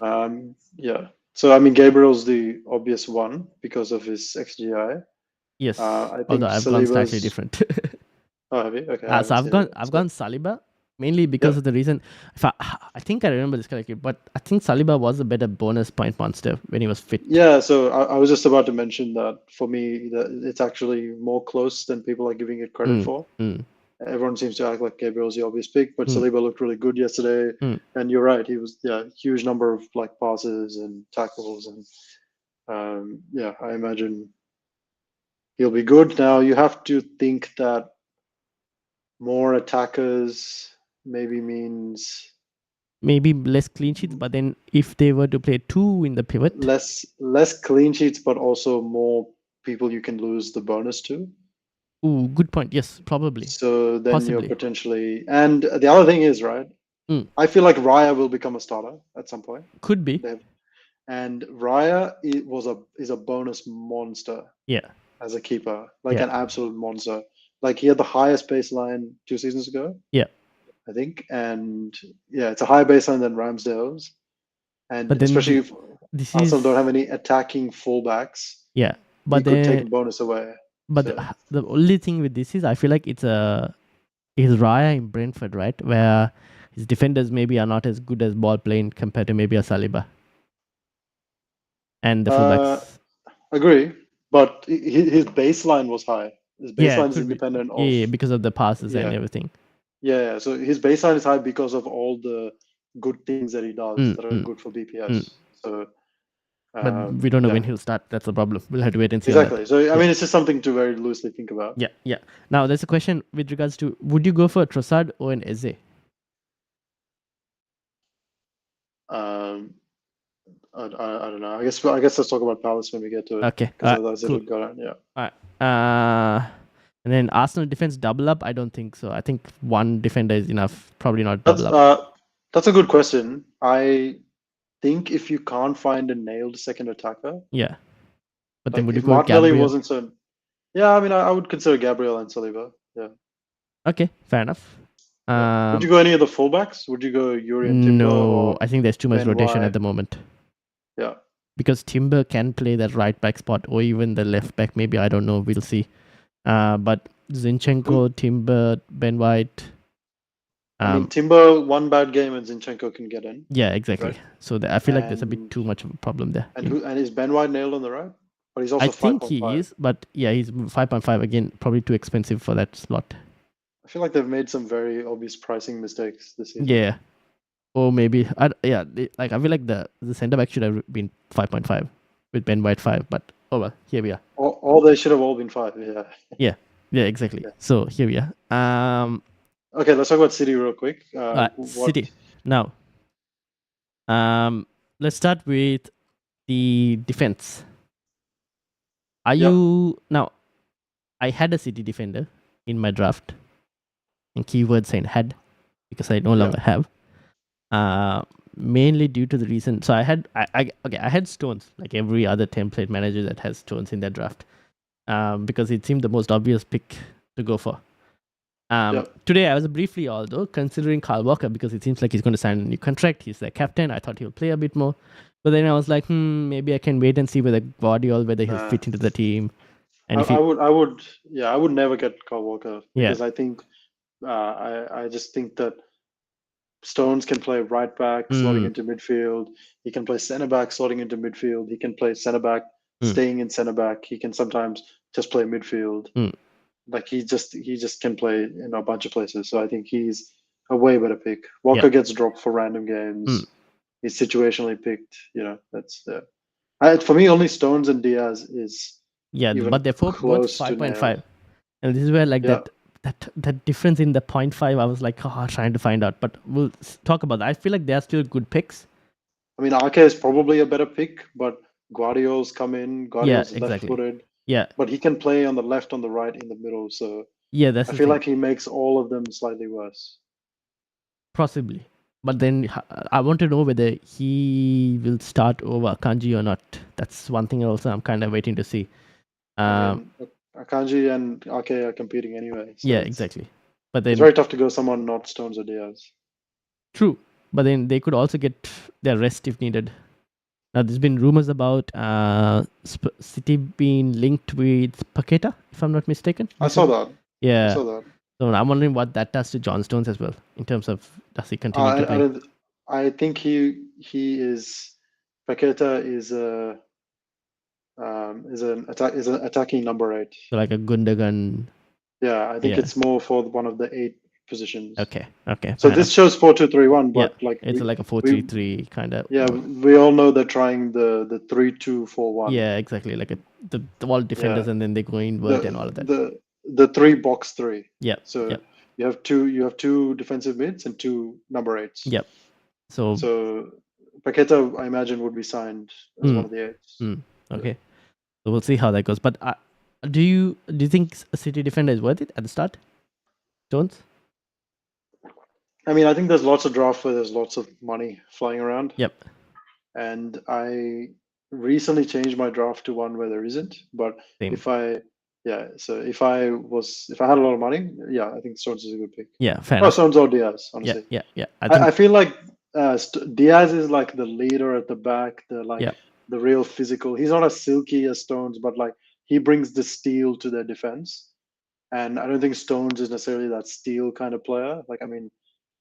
Yeah. So I mean, Gabriel's the obvious one because of his XGI.
Yes. I think although I've gone slightly different.
Oh, have you? Okay.
So I've gone Saliba. Mainly because of the reason, I think I remember this correctly, but I think Saliba was a better bonus point monster when he was fit.
Yeah, so I was just about to mention that for me, it's actually more close than people are giving it credit for. Everyone seems to act like Gabriel's the obvious pick, but Saliba looked really good yesterday. And you're right, he was huge number of like passes and tackles, and I imagine he'll be good. Now you have to think that more attackers maybe means
Maybe less clean sheets, but then if they were to play 2 in the pivot,
less clean sheets, but also more people you can lose the bonus to.
ooh, good point. Yes, probably.
So then you're
Possibly.
potentially, and the other thing is, right? I feel like Raya will become a starter at some point.
Could be.
And Raya is a bonus monster.
Yeah.
As a keeper, like an absolute monster. Like he had the highest baseline 2 seasons ago.
Yeah.
I think, and yeah, it's a higher baseline than Ramsdale's, and
But then
especially if
this
Arsenal
is
don't have any attacking fullbacks.
yeah.
He
But
could take
then
a bonus away.
but
So.
the only thing with this is I feel like it's Raya in Brentford, right? Where his defenders maybe are not as good as ball playing compared to maybe a Saliba. And the fullbacks.
Agree, but his baseline was high. His baseline is independent of
because of the passes and everything.
Yeah, so his baseline is high because of all the good things that he does that are good for BPS. So,
but we don't know when he'll start. That's the problem. We'll have to wait and see.
Exactly. So I mean, it's just something to very loosely think about.
Yeah. Now there's a question with regards to: would you go for a Trossard or an Eze?
I don't know. I guess let's talk about Palace when we get to it.
Okay.
Because
cool.
Yeah.
All right. And then Arsenal defense double up? I don't think so. I think one defender is enough. Probably not double up.
That's a good question. I think if you can't find a nailed second attacker.
Yeah. But then
like
would you
if
go
Martinelli
Gabriel?
wasn't so. Yeah, I mean, I would consider Gabriel and Saliba. Yeah.
Okay, fair enough.
Would you go any of the fullbacks? Would you go Yuri and Timber?
No, I think there's too much
Ben
rotation
White?
at the moment.
Yeah.
Because Timber can play that right back spot or even the left back. Maybe, I don't know. We'll see. But Zinchenko, Timber, Ben White.
I mean, Timber, one bad game and Zinchenko can get in.
Yeah, exactly. Right? So I feel like there's a bit too much of a problem there.
And is Ben White nailed on the right? But he's also
I think
5.5.
he is, but yeah, he's 5.5 again. Probably too expensive for that slot.
I feel like they've made some very obvious pricing mistakes this season.
Yeah, or maybe I feel like the centre back should have been 5.5 with Ben White 5, but oh well, here we are.
All they should have all been 5. Yeah.
Yeah, exactly. Yeah. So here we are.
Okay, let's talk about City real quick.
City now. Let's start with the defense. Are you now? I had a City defender in my draft, and keyword saying had because I no longer have. Mainly due to the reason. So I had Stones, like every other template manager that has Stones in their draft, because it seemed the most obvious pick to go for. Today I was briefly, although, considering Kyle Walker because it seems like he's going to sign a new contract. He's the captain. I thought he'll play a bit more, but then I was like, maybe I can wait and see whether he'll fit into the team. And
I would never get Kyle Walker because I think I just think that Stones can play right back, slotting into midfield. He can play centre back, slotting into midfield. He can play centre back, staying in centre back. He can sometimes just play midfield. Like he just can play in a bunch of places. So I think he's a way better pick. Walker gets dropped for random games. He's situationally picked. That's for me only Stones and Diaz is
but they're both 5.5, and this is where that difference in the 0.5 I was like trying to find out, but we'll talk about that. I feel like they're still good picks.
I mean, Ake is probably a better pick, but Guardiola's come in. Guardiola's left-footed.
Yeah,
but he can play on the left, on the right, in the middle. So
I
feel like he makes all of them slightly worse.
Possibly, but then I want to know whether he will start over Akanji or not. That's one thing also I'm kind of waiting to see.
Akanji and Ake are competing anyway. So
exactly. But then
it's very tough to go someone not Stones or Diaz.
True, but then they could also get their rest if needed. Now, there's been rumors about City being linked with Paqueta, if I'm not mistaken.
I saw that.
Yeah.
I saw that.
So I'm wondering what that does to John Stones as well, in terms of does he continue to play?
I think he is. Paqueta is an attacking number 8.
So like a Gundogan.
Yeah, I think it's more for one of the 8 positions.
Okay.
So
fair
this
enough.
shows 4-2-3-1,
Yeah,
but like
it's like a 4-3-3 kind of.
yeah, we all know they're trying the 3-2-4-1.
Yeah, exactly. Like the all defenders,
Yeah.
and then they go invert and all of that.
The 3-box-3.
Yeah.
So you have two defensive mids and two number 8s.
Yep. So
Paqueta, I imagine, would be signed as one of the 8s.
okay. So we'll see how that goes. But do you think a City defender is worth it at the start? Stones?
I mean, I think there's lots of draft where there's lots of money flying around.
Yep.
And I recently changed my draft to one where there isn't. But
Same.
if I had a lot of money, yeah, I think Stones is a good pick.
Yeah, fair enough.
Stones or Diaz, honestly.
Yeah.
I feel like Diaz is like the leader at the back, the real physical. He's not as silky as Stones, but like he brings the steel to their defense. And I don't think Stones is necessarily that steel kind of player. Like, I mean,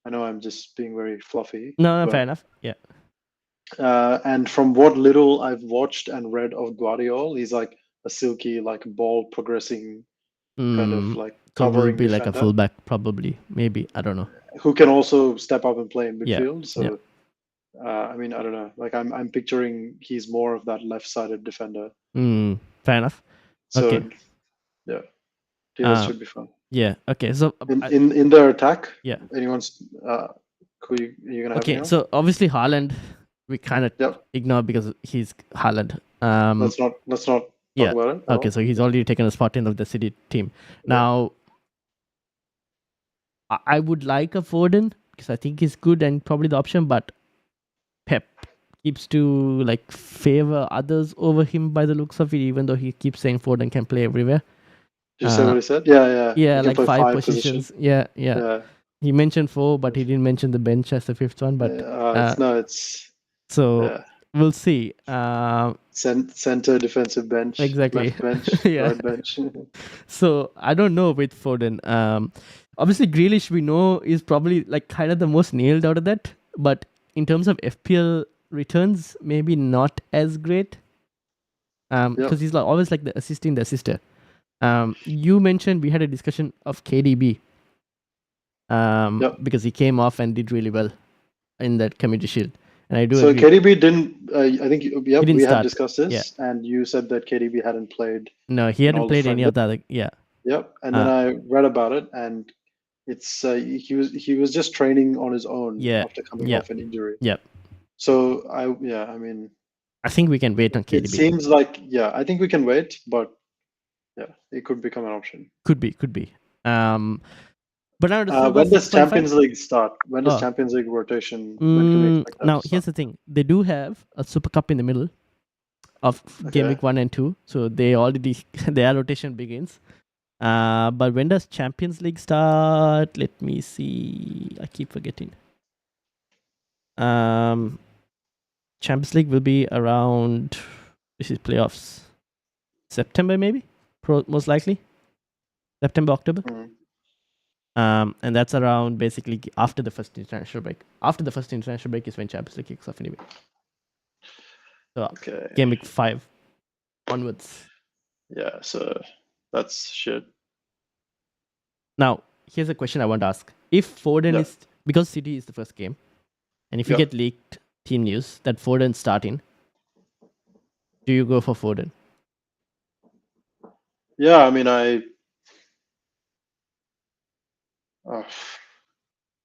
I know I'm just being very fluffy.
No, fair enough. Yeah.
And from what little I've watched and read of Guardiola, he's like a silky, like ball progressing kind of like covering
be
defender,
like a fullback, probably. Maybe, I don't know.
Who can also step up and play in midfield.
Yeah.
So, I mean, I don't know. Like I'm picturing he's more of that left-sided defender.
Fair enough.
So,
okay.
Yeah, Diaz should be fun.
Yeah. Okay. So
in their attack,
yeah.
Anyone's who you gonna have?
Okay. So obviously Haaland, we kind of ignore because he's Haaland.
Let's not talk about it.
Okay. So he's already taken a spot in the City team. Now, I would like a Foden because I think he's good and probably the option, but Pep keeps to like favor others over him by the looks of it, even though he keeps saying Foden can play everywhere.
Did you say what he said? Yeah.
Yeah, like 5 positions. Yeah. He mentioned 4, but he didn't mention the bench as the 5th one. But we'll see.
Center, defensive bench,
exactly.
left bench, right bench.
So I don't know with Foden. Obviously Grealish we know is probably like kind of the most nailed out of that, but in terms of FPL returns, maybe not as great. Because he's like always like the assister. You mentioned we had a discussion of KDB. Because he came off and did really well in that Community Shield, and I do.
So
agree.
KDB didn't. I think we had discussed this, and you said that KDB hadn't played.
No, he hadn't played any of the other. Yeah.
Yep, and then I read about it, and it's he was just training on his own after coming off an injury.
Yep.
So I mean,
I think we can wait on KDB.
It seems like I think we can wait, but it could become an option.
Could be. But now
when does Champions League start? When does Champions League rotation? When can we expect that
now,
to
here's the thing: they do have a Super Cup in the middle of Game Week 1 and 2, so they already their rotation begins. But when does Champions League start? Let me see. I keep forgetting. Champions League will be around. This is playoffs. September, maybe. Most likely. September, October. And that's around basically after the first international break. After the first international break is when Champions League kicks off anyway. So Game Week 5 onwards.
Yeah, so that's shit.
Now, here's a question I want to ask. If Foden is, because City is the first game, and if you get leaked team news that Foden's starting, do you go for Foden?
Yeah, I mean, I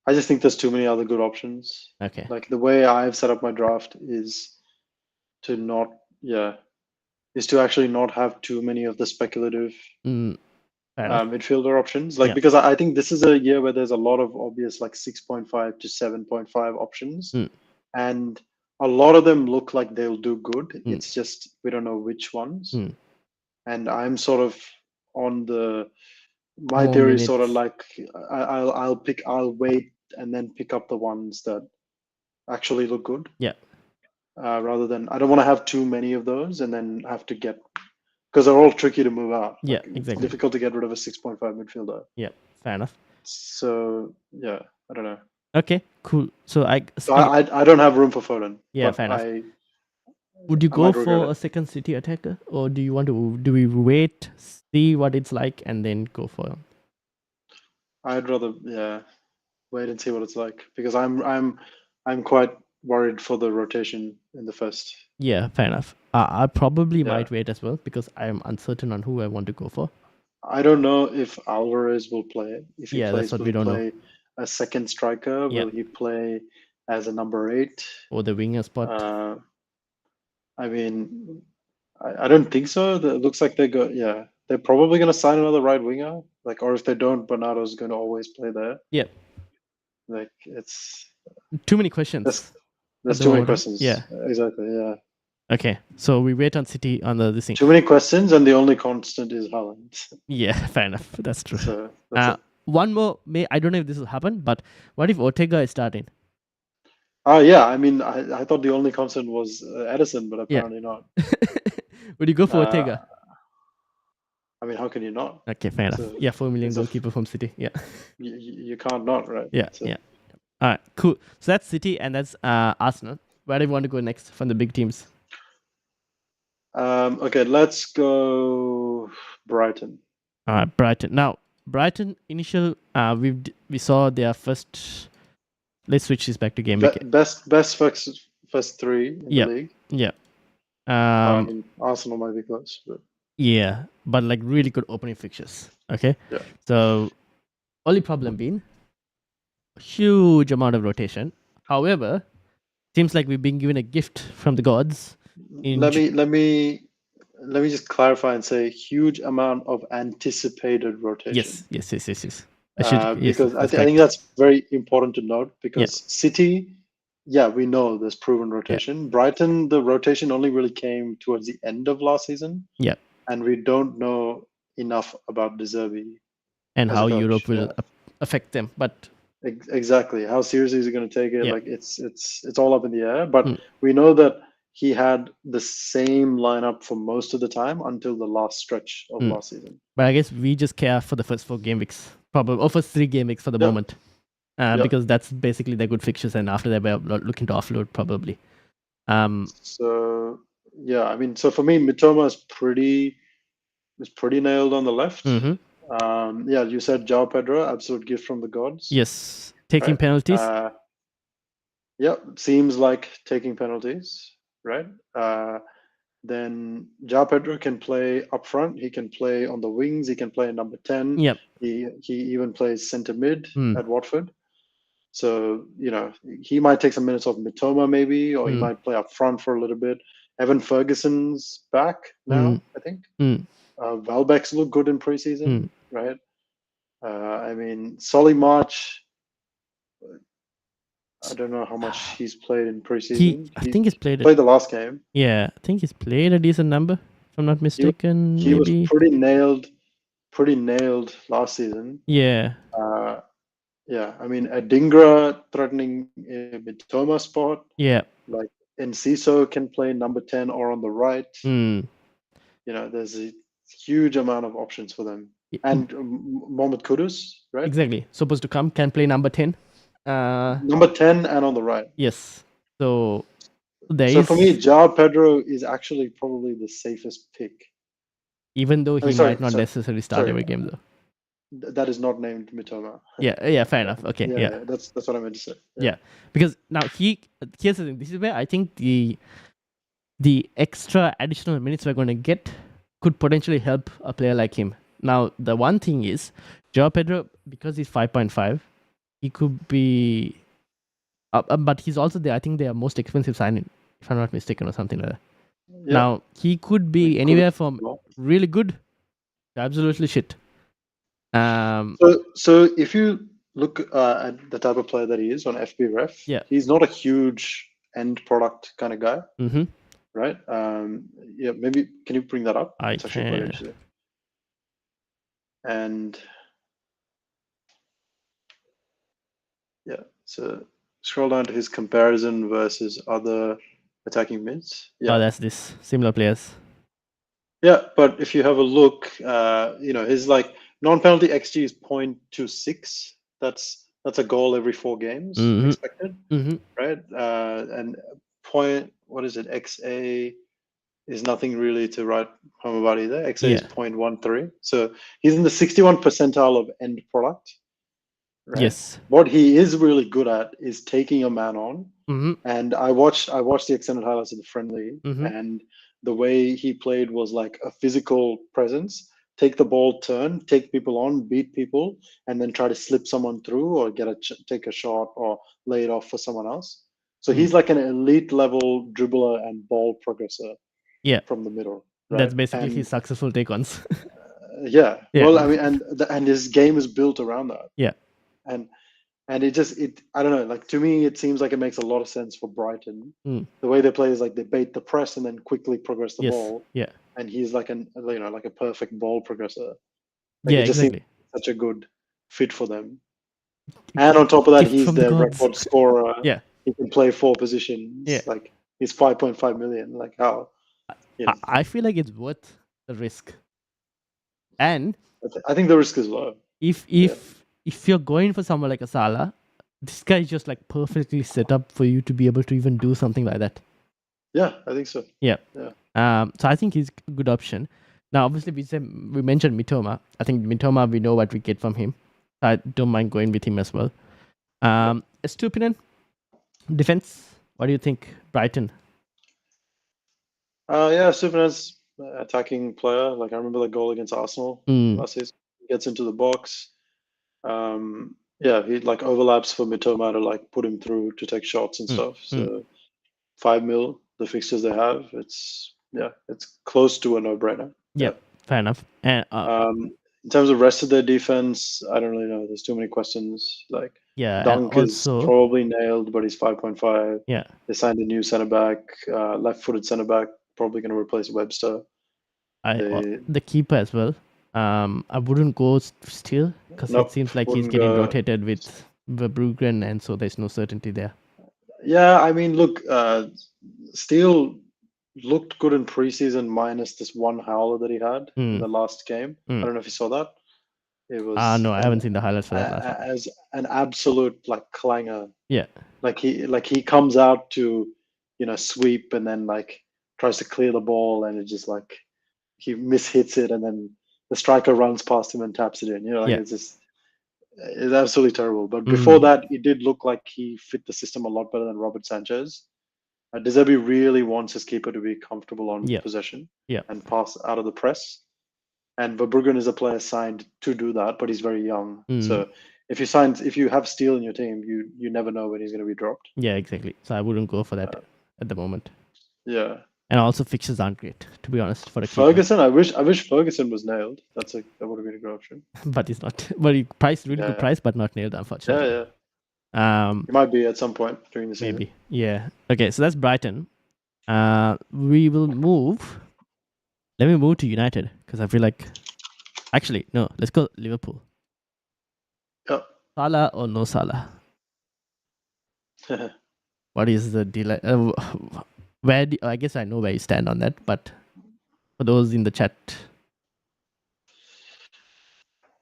just think there's too many other good options.
Okay.
Like the way I've set up my draft is to actually not have too many of the speculative midfielder options. Like because I think this is a year where there's a lot of obvious like 6.5 to 7.5 options, and a lot of them look like they'll do good. It's just we don't know which ones. And I'm sort of on my theory is sort of like I'll wait and then pick up the ones that actually look good.
Yeah.
Rather than I don't want to have too many of those and then have to get because they're all tricky to move out.
Yeah,
exactly.
It's
difficult to get rid of a 6.5 midfielder.
Yeah, fair enough.
So I don't know.
Okay, cool. So I
don't have room for Foden.
Yeah, fair enough. Would you go for a second City attacker, or do we wait, see what it's like, and then go for him?
I'd rather wait and see what it's like, because I'm quite worried for the rotation in the first.
Yeah, fair enough. I probably
Yeah.
might wait as well because I'm uncertain on who I want to go for.
I don't know if Alvarez will play. If he
Yeah, that's
plays,
what
will
we
he
don't know.
play a second striker?
Yeah.
Will he play as a number 8?
Or the winger spot.
I mean, I don't think so. It looks like they're probably going to sign another right winger. Like, or if they don't, Bernardo's going to always play there.
Yeah.
Like, it's
Too many questions.
there's
the
too many
moment.
questions.
Yeah.
Exactly. Yeah.
Okay, so we wait on City on this thing.
Too many questions, and the only constant is Haaland.
Yeah, fair enough. That's true.
So that's it.
One more, I don't know if this will happen, but what if Ortega is starting?
Yeah. I mean, I thought the only constant was Edison, but apparently not.
Would you go for Ortega?
I mean, how can you not?
Okay, fair enough.
So
Yeah, 4 million goalkeeper from City. Yeah.
You can't not, right?
Yeah,
So.
yeah. All right, cool. So that's City and that's Arsenal. Where do you want to go next from the big teams?
Okay, let's go Brighton.
All right, Brighton. Now, Brighton initial, we saw their first. Let's switch this back to game week.
Best first 3 in the league.
Yeah.
I mean, Arsenal might be close, but
yeah, but like really good opening fixtures. Okay.
Yeah.
So, only problem being huge amount of rotation. However, seems like we've been given a gift from the gods.
Let me just clarify and say huge amount of anticipated rotation.
Yes.
Because I think that's very important to note, because City, we know there's proven rotation. Brighton, the rotation only really came towards the end of last season.
Yeah.
And we don't know enough about De Zerbi
and how Europe will affect them. But
exactly, how seriously is he going to take it? Like it's all up in the air. But we know that he had the same lineup for most of the time until the last stretch of last season.
But I guess we just care for the first 4 game weeks, probably, or first 3 game weeks for the moment, because that's basically their good fixtures, and after that we're looking to offload probably.
So I mean, so for me, Mitoma is pretty nailed on the left. You said João Pedro, absolute gift from the gods.
Yes, taking penalties.
Seems like taking penalties, right? Then João Pedro can play up front. He can play on the wings. He can play number 10.
Yep.
He even plays centre mid at Watford. So, he might take some minutes off Mitoma maybe, or he might play up front for a little bit. Evan Ferguson's back now, I think. Welbeck's look good in preseason, right? I mean, Solly March, I don't know how much he's played in preseason.
I think he's played
the last game.
Yeah, I think he's played a decent number, if I'm not mistaken.
He was pretty nailed last season.
Yeah.
I mean, Adingra threatening Mitoma spot.
Yeah.
Like Enciso can play number 10 or on the right. There's a huge amount of options for them. And Mohamed Kudus, right?
Exactly. Supposed to can play number 10.
Number 10 and on the right.
Yes. So
for me, João Pedro is actually probably the safest pick.
Even though he might not necessarily start every game, though.
That is not named Mitoma.
Yeah, fair enough. Okay, yeah.
That's what I meant to say.
Yeah, because now here's the thing. This is where I think the extra additional minutes we're going to get could potentially help a player like him. Now, the one thing is, João Pedro, because he's 5.5, he could be... but he's also I think they are most expensive signing, if I'm not mistaken, or something like that. Yeah. Now, he could be anywhere from really good to absolutely shit.
So if you look at the type of player that he is on FBref, he's not a huge end product kind of guy, right? Maybe can you bring that up?
I can.
And so scroll down to his comparison versus other attacking mids.
Oh, that's this similar players.
Yeah, but if you have a look, his like non-penalty XG is 0.26. That's a goal every 4 games expected, right? And XA is nothing really to write home about either. XA is 0.13. So he's in the 61st percentile of end product. right?
Yes.
What he is really good at is taking a man on.
Mm-hmm.
And I watched the extended highlights of the friendly,
Mm-hmm.
and the way he played was like a physical presence. Take the ball, turn, take people on, beat people, and then try to slip someone through or take a shot or lay it off for someone else. So
Mm.
he's like an elite level dribbler and ball progressor
Yeah.
from the middle, right?
That's basically
And
his successful take ons.
yeah,
Yeah.
well, I mean, and his game is built around that.
Yeah.
And it I don't know, like to me it seems like it makes a lot of sense for Brighton.
Mm.
The way they play is like they bait the press and then quickly progress the
Yes.
ball,
Yeah.
and he's like like a perfect ball progressor. Like
Yeah.
it just seems
Exactly.
such a good fit for them. And on top of that,
Gift
he's
from the
their
gods.
record scorer.
Yeah.
He can play 4 positions.
Yeah.
Like he's 5.5 million. Like how? You know,
I feel like it's worth the risk. And
I think the risk is low.
if
Yeah.
if you're going for someone like a Salah, this guy is just like perfectly set up for you to be able to even do something like that.
Yeah, I think so.
Yeah.
Yeah.
So I think he's a good option. Now, obviously, we mentioned Mitoma. I think Mitoma, we know what we get from him. I don't mind going with him as well. Estupinian, defense. What do you think, Brighton?
Yeah, Supernan's attacking player. Like I remember the goal against Arsenal last season. He gets into the box. Yeah, he like overlaps for Mitoma to like put him through to take shots and stuff. So 5 mil, the fixtures they have, it's close to a no-brainer.
Yep, fair enough. And
in terms of rest of their defense, I don't really know. There's too many questions. Like
yeah, and
Dunk is
also
probably nailed, but he's 5.5.
yeah,
They signed a new centre back, left-footed centre back, probably going to replace Webster.
the keeper as well. I wouldn't go still because
Nope,
it seems like he's
wouldn't
getting
go.
rotated with Verbruggen, and so there's no certainty there.
Yeah, I mean, look, Steele looked good in preseason minus this one howler that he had in the last game. I don't know if you saw that. It was
No, I haven't seen the highlights for that last one.
as an absolute like clanger.
Yeah,
Like he comes out to sweep and then like tries to clear the ball and it just like he mishits it and then the striker runs past him and taps it in. Like
yeah.
it's absolutely terrible. But before that, it did look like he fit the system a lot better than Robert Sanchez. De Zerbi really wants his keeper to be comfortable on possession and pass out of the press. And Verbruggen is a player signed to do that, but he's very young. So if you have Steele in your team, you never know when he's going to be dropped.
Yeah, exactly. So I wouldn't go for that at the moment.
Yeah.
And also fixtures aren't great, to be honest, for a keeper.
Ferguson, I wish Ferguson was nailed. That would have been a good option.
But he's not. But he priced really good price, but not nailed, unfortunately.
He might be at some point during the season.
Maybe. Yeah. Okay, so that's Brighton. We will move. Let me move to United because I feel like. Actually, no. Let's go Liverpool.
Yeah.
Salah or no Salah? What is the deal? I guess I know where you stand on that, but for those in the chat.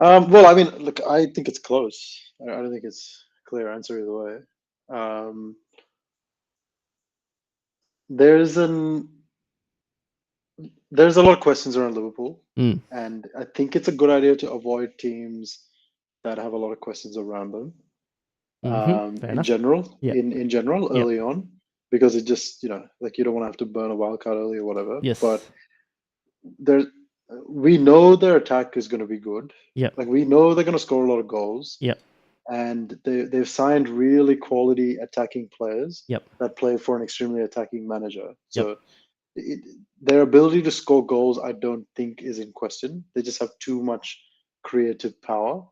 Well, I mean, look, I think it's close. I don't think it's a clear answer either way. There's a lot of questions around Liverpool, and I think it's a good idea to avoid teams that have a lot of questions around them. In general, early on, because it just like you don't want to have to burn a wildcard early or whatever.
Yes.
But we know their attack is going to be good.
Yeah.
Like we know they're going to score a lot of goals.
Yeah.
And they've signed really quality attacking players.
Yep.
That play for an extremely attacking manager. So their ability to score goals, I don't think, is in question. They just have too much creative power.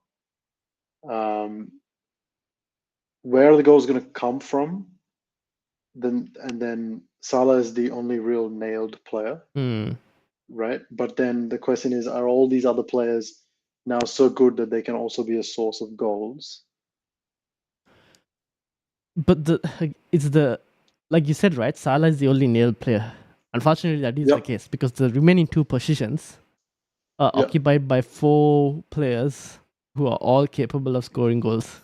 Where are the goals going to come from? Then Salah is the only real nailed player, right? But then the question is, are all these other players now so good that they can also be a source of goals?
But it's like you said, right? Salah is the only nailed player. Unfortunately, that is the case because the remaining two positions are occupied by 4 players who are all capable of scoring goals.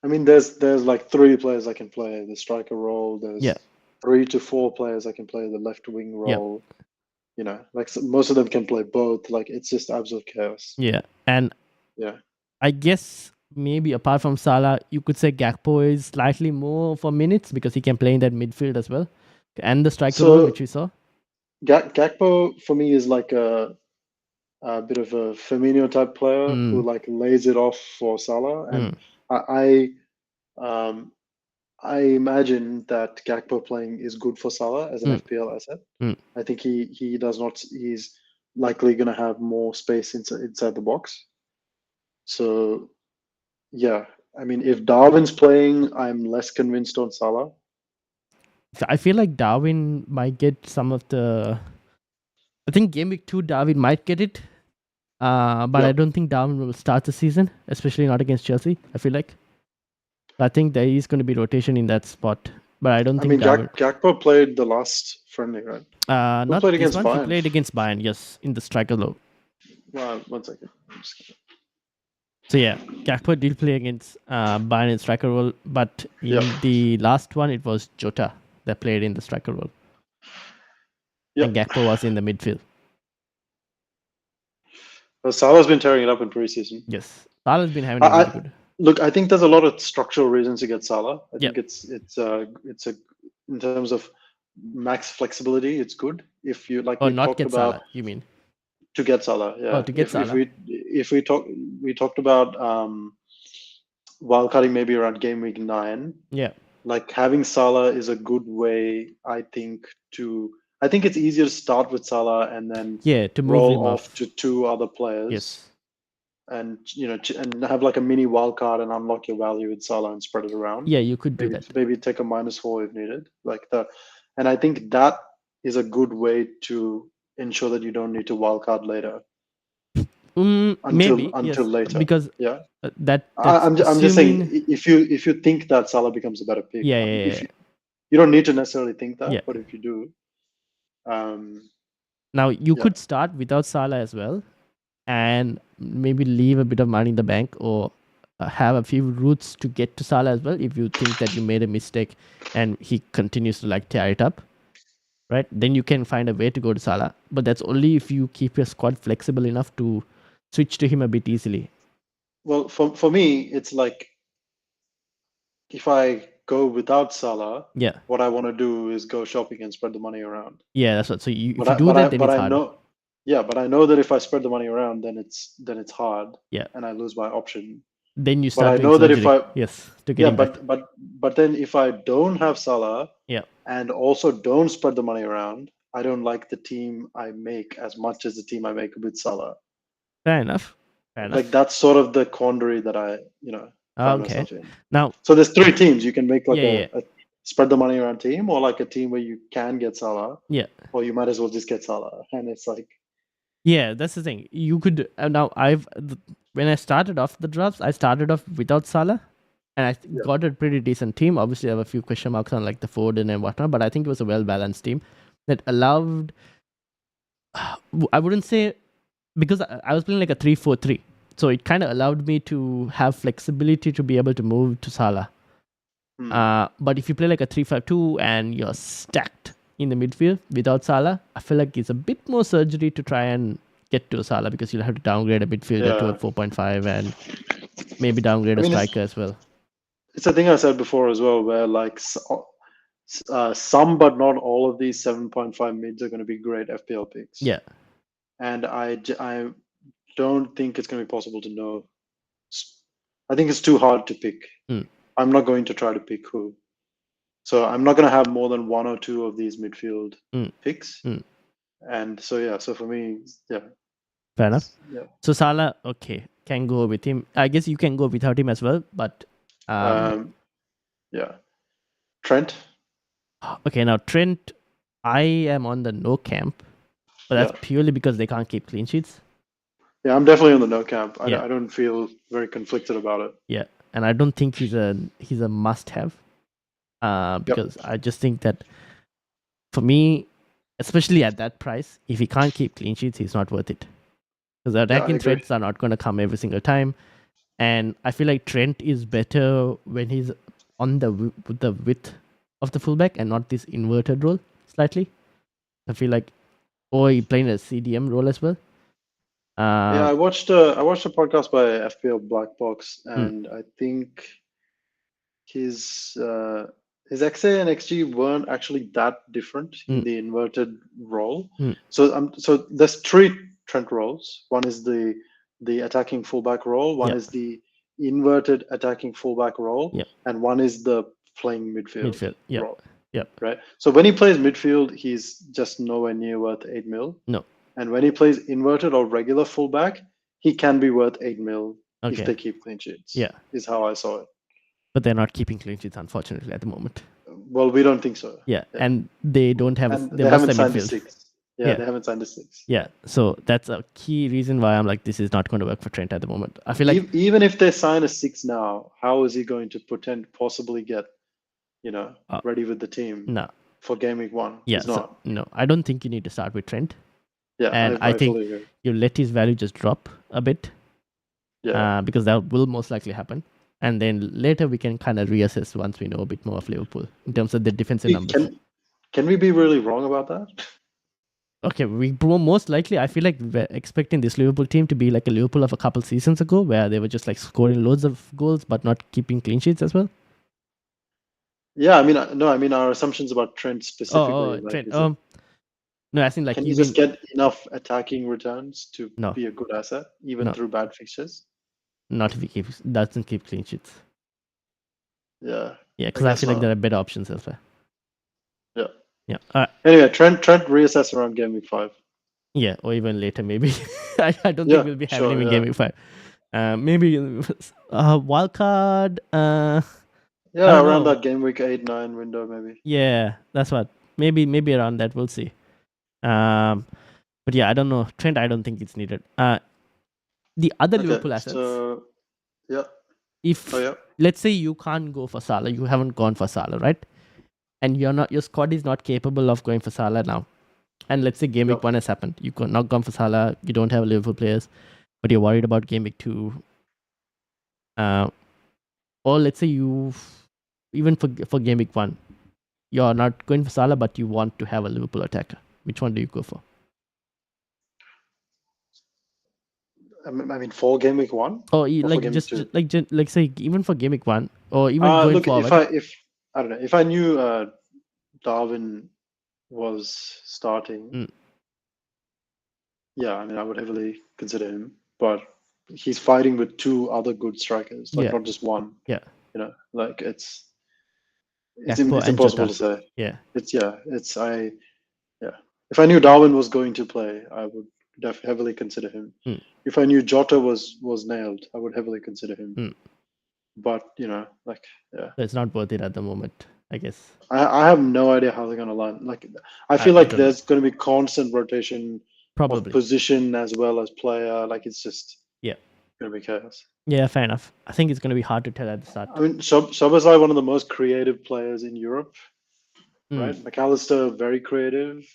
I mean, there's like 3 players that can play the striker role. There's 3 to 4 players that can play the left wing role. Like most of them can play both. Like it's just absolute chaos.
Yeah, and I guess maybe apart from Salah, you could say Gakpo is slightly more for minutes because he can play in that midfield as well, and the striker role
So
which we saw.
Gakpo for me is like a bit of a Firmino type player who
Mm,
like lays it off for Salah, and
mm,
I um, I imagine that Gakpo playing is good for Salah as an
mm,
FPL asset.
mm.
I think he does not. He's likely going to have more space inside the box. So yeah, I mean, if Darwin's playing, I'm less convinced on Salah.
So I feel like Darwin might get some of the. I think game week 2 Darwin might get it, but I
Yep.
don't think Darwin will start the season, especially not against Chelsea. I feel like I think there is going to be rotation in that spot, but I don't
I
think
mean,
Darwin.
Gakpo played the last friendly, right? Who
Not
played
this
against
one. He
Bayern?
played against Bayern, yes, in the striker role.
Well, one second. I'm just
So yeah, Gakpo did play against Bayern in striker role, but
Yep.
in the last one it was Jota that played in the striker role, and
Yep.
Gakpo was in the midfield.
Well, Salah's been tearing it up in preseason.
Yes, Salah's been having a
I,
really
I
good.
look. I think there's a lot of structural reasons to get Salah. I
Yeah.
think it's a in terms of max flexibility, it's good. If you like,
Or
we
not
talked
get
about
Salah, you mean?
to get Salah.
Oh,
Yeah.
to get Salah.
If we talked about wildcarding maybe around game week 9.
Yeah.
Like having Salah is a good way, I think, to. I think it's easier to start with Salah and then
Yeah, to move
roll
him
off
off.
to two other players,
Yes.
and and have like a mini wild card and unlock your value with Salah and spread it around.
Yeah, you could do
Maybe
that.
maybe take a -4 if needed, like that. And I think that is a good way to ensure that you don't need to wild card later
Maybe
until
yes,
later.
because
Yeah,
that's
I'm just saying
assuming.
if you think that Salah becomes a better pick,
Yeah, yeah,
if
yeah,
you don't need to necessarily think
yeah.
that, but if you do, um,
Now you
yeah,
could start without Salah as well, and maybe leave a bit of money in the bank, or have a few routes to get to Salah as well. If you think that you made a mistake and he continues to like tear it up, right? Then you can find a way to go to Salah. But that's only if you keep your squad flexible enough to switch to him a bit easily.
well, for me, it's like if I go without Salah,
Yeah,
what I want to do is go shopping and spread the money around.
yeah, that's what. So if
But
you do that, then
but
it's
I
hard.
know, yeah, but I know that if I spread the money around, then it's hard,
Yeah.
and I lose my option.
Then you
But
start
I
doing
know that if
surgery.
I
Yes, to get
yeah,
him back.
but then if I don't have Salah
Yeah,
and also don't spread the money around, I don't like the team I make as much as the team I make with Salah.
fair enough. Fair
Like
enough.
that's sort of the quandary that I find
Okay.
myself in.
Now,
So there's three teams. You can make like
yeah, yeah,
a spread the money around team, or like a team where you can get Salah,
yeah.
or you might as well just get Salah. And it's like,
Yeah, that's the thing. You could now. When I started off the drafts, I started off without Salah, and I
yeah,
got a pretty decent team. Obviously, I have a few question marks on like the Foden and whatnot, but I think it was a well balanced team that allowed. I wouldn't say because I was playing like a 3-4-3, so it kind of allowed me to have flexibility to be able to move to Salah. But if you play like a 3-5-2 and you're stacked in the midfield without Salah, I feel like it's a bit more surgery to try and get to Salah because you'll have to downgrade a midfielder to a
yeah.
4.5 and maybe downgrade
I
a
mean,
striker as well.
it's a thing I said before as well, where like some but not all of these 7.5 mids are going to be great FPL picks,
Yeah.
and I don't think it's going to be possible to know. I think it's too hard to pick.
Mm.
I'm not going to try to pick who. So I'm not going to have more than one or two of these midfield picks. And so yeah, so for me, yeah.
Fair enough.
Yeah.
So Salah, okay, can go with him. I guess you can go without him as well, but
Yeah. Trent.
okay, now Trent, I am on the no camp, but that's purely because they can't keep clean sheets.
Yeah, I'm definitely on the no camp. I
Yeah.
don't feel very conflicted about it.
Yeah, and I don't think he's a must have. Because I just think that for me, especially at that price, if he can't keep clean sheets, he's not worth it. Because the attacking threats are not going to come every single time, and I feel like Trent is better when he's on the width of the fullback and not this inverted role slightly. I feel like, or he playing a CDM role as well.
Yeah, I watched a podcast by FPL Black Box,
Hmm.
and I think his XA and XG weren't actually that different in
Mm.
the inverted role.
Mm.
So there's three Trent roles. One is the attacking fullback role, one
Yeah.
is the inverted attacking fullback role,
Yeah.
and one is the playing midfield
Midfield. Yep.
role.
Yep.
Right. So when he plays midfield, he's just nowhere near worth 8 mil.
No.
And when he plays inverted or regular fullback, he can be worth 8 mil if
Okay.
they keep clean sheets.
Yeah.
Is how I saw it.
But they're not keeping clean sheets, unfortunately, at the moment.
Well, we don't think so.
Yeah. And they don't have.
And
They
they
lost
haven't
their
signed a
midfield.
6. Yeah, they haven't signed a 6.
Yeah. So that's a key reason why I'm like, this is not going to work for Trent at the moment. I feel like
Even if they sign a 6 now, how is he going to possibly get, ready with the team
no.
for game week 1?
Yeah.
He's not.
No, I don't think you need to start with Trent.
Yeah,
And I think
fully agree.
you let his value just drop a bit.
Yeah.
Because that will most likely happen. And then later we can kind of reassess once we know a bit more of Liverpool in terms of the defensive numbers.
Can we be really wrong about that?
Okay, most likely, I feel like we're expecting this Liverpool team to be like a Liverpool of a couple seasons ago, where they were just like scoring loads of goals but not keeping clean sheets as well.
Yeah, I mean our assumptions about Trent specifically.
Trent. No, I think like
can you just get enough attacking returns to be a good asset even through bad fixtures?
Not if he doesn't keep clean sheets.
Yeah.
Yeah, because I feel like there are better options elsewhere.
Yeah.
Yeah.
Anyway, Trent reassess around game week 5.
Yeah, or even later maybe. I don't think we'll be having him in game week 5. Maybe wildcard.
Yeah, around that game week 8-9 window maybe.
Yeah, that's what. Maybe around that, we'll see. But yeah, I don't know. Trent, I don't think it's needed. The other Liverpool assets.
So, yeah.
If let's say you can't go for Salah, you haven't gone for Salah, right? And your squad is not capable of going for Salah now. And let's say game week 1 has happened. You've not gone for Salah. You don't have Liverpool players, but you're worried about game week 2. Or let's say you, even for game week 1, you're not going for Salah, but you want to have a Liverpool attacker. Which one do you go for?
I mean, for game week 1,
or like just like say even for game week 1, or even going forward.
If I don't know, if I knew Darwin was starting, yeah, I mean, I would heavily consider him. But he's fighting with 2 other good strikers, like not just one.
Yeah,
like it's impossible to say.
Yeah,
If I knew Darwin was going to play, I would heavily consider him. If I knew Jota was nailed, I would heavily consider him. But
it's not worth it at the moment, I guess.
I have no idea how they're going to line. Like, I feel like there's going to be constant rotation of position as well as player. Like, it's just going to be chaos.
Yeah, fair enough. I think it's going to be hard to tell at the start.
I mean, Szoboszlai, one of the most creative players in Europe, right? McAllister, very creative,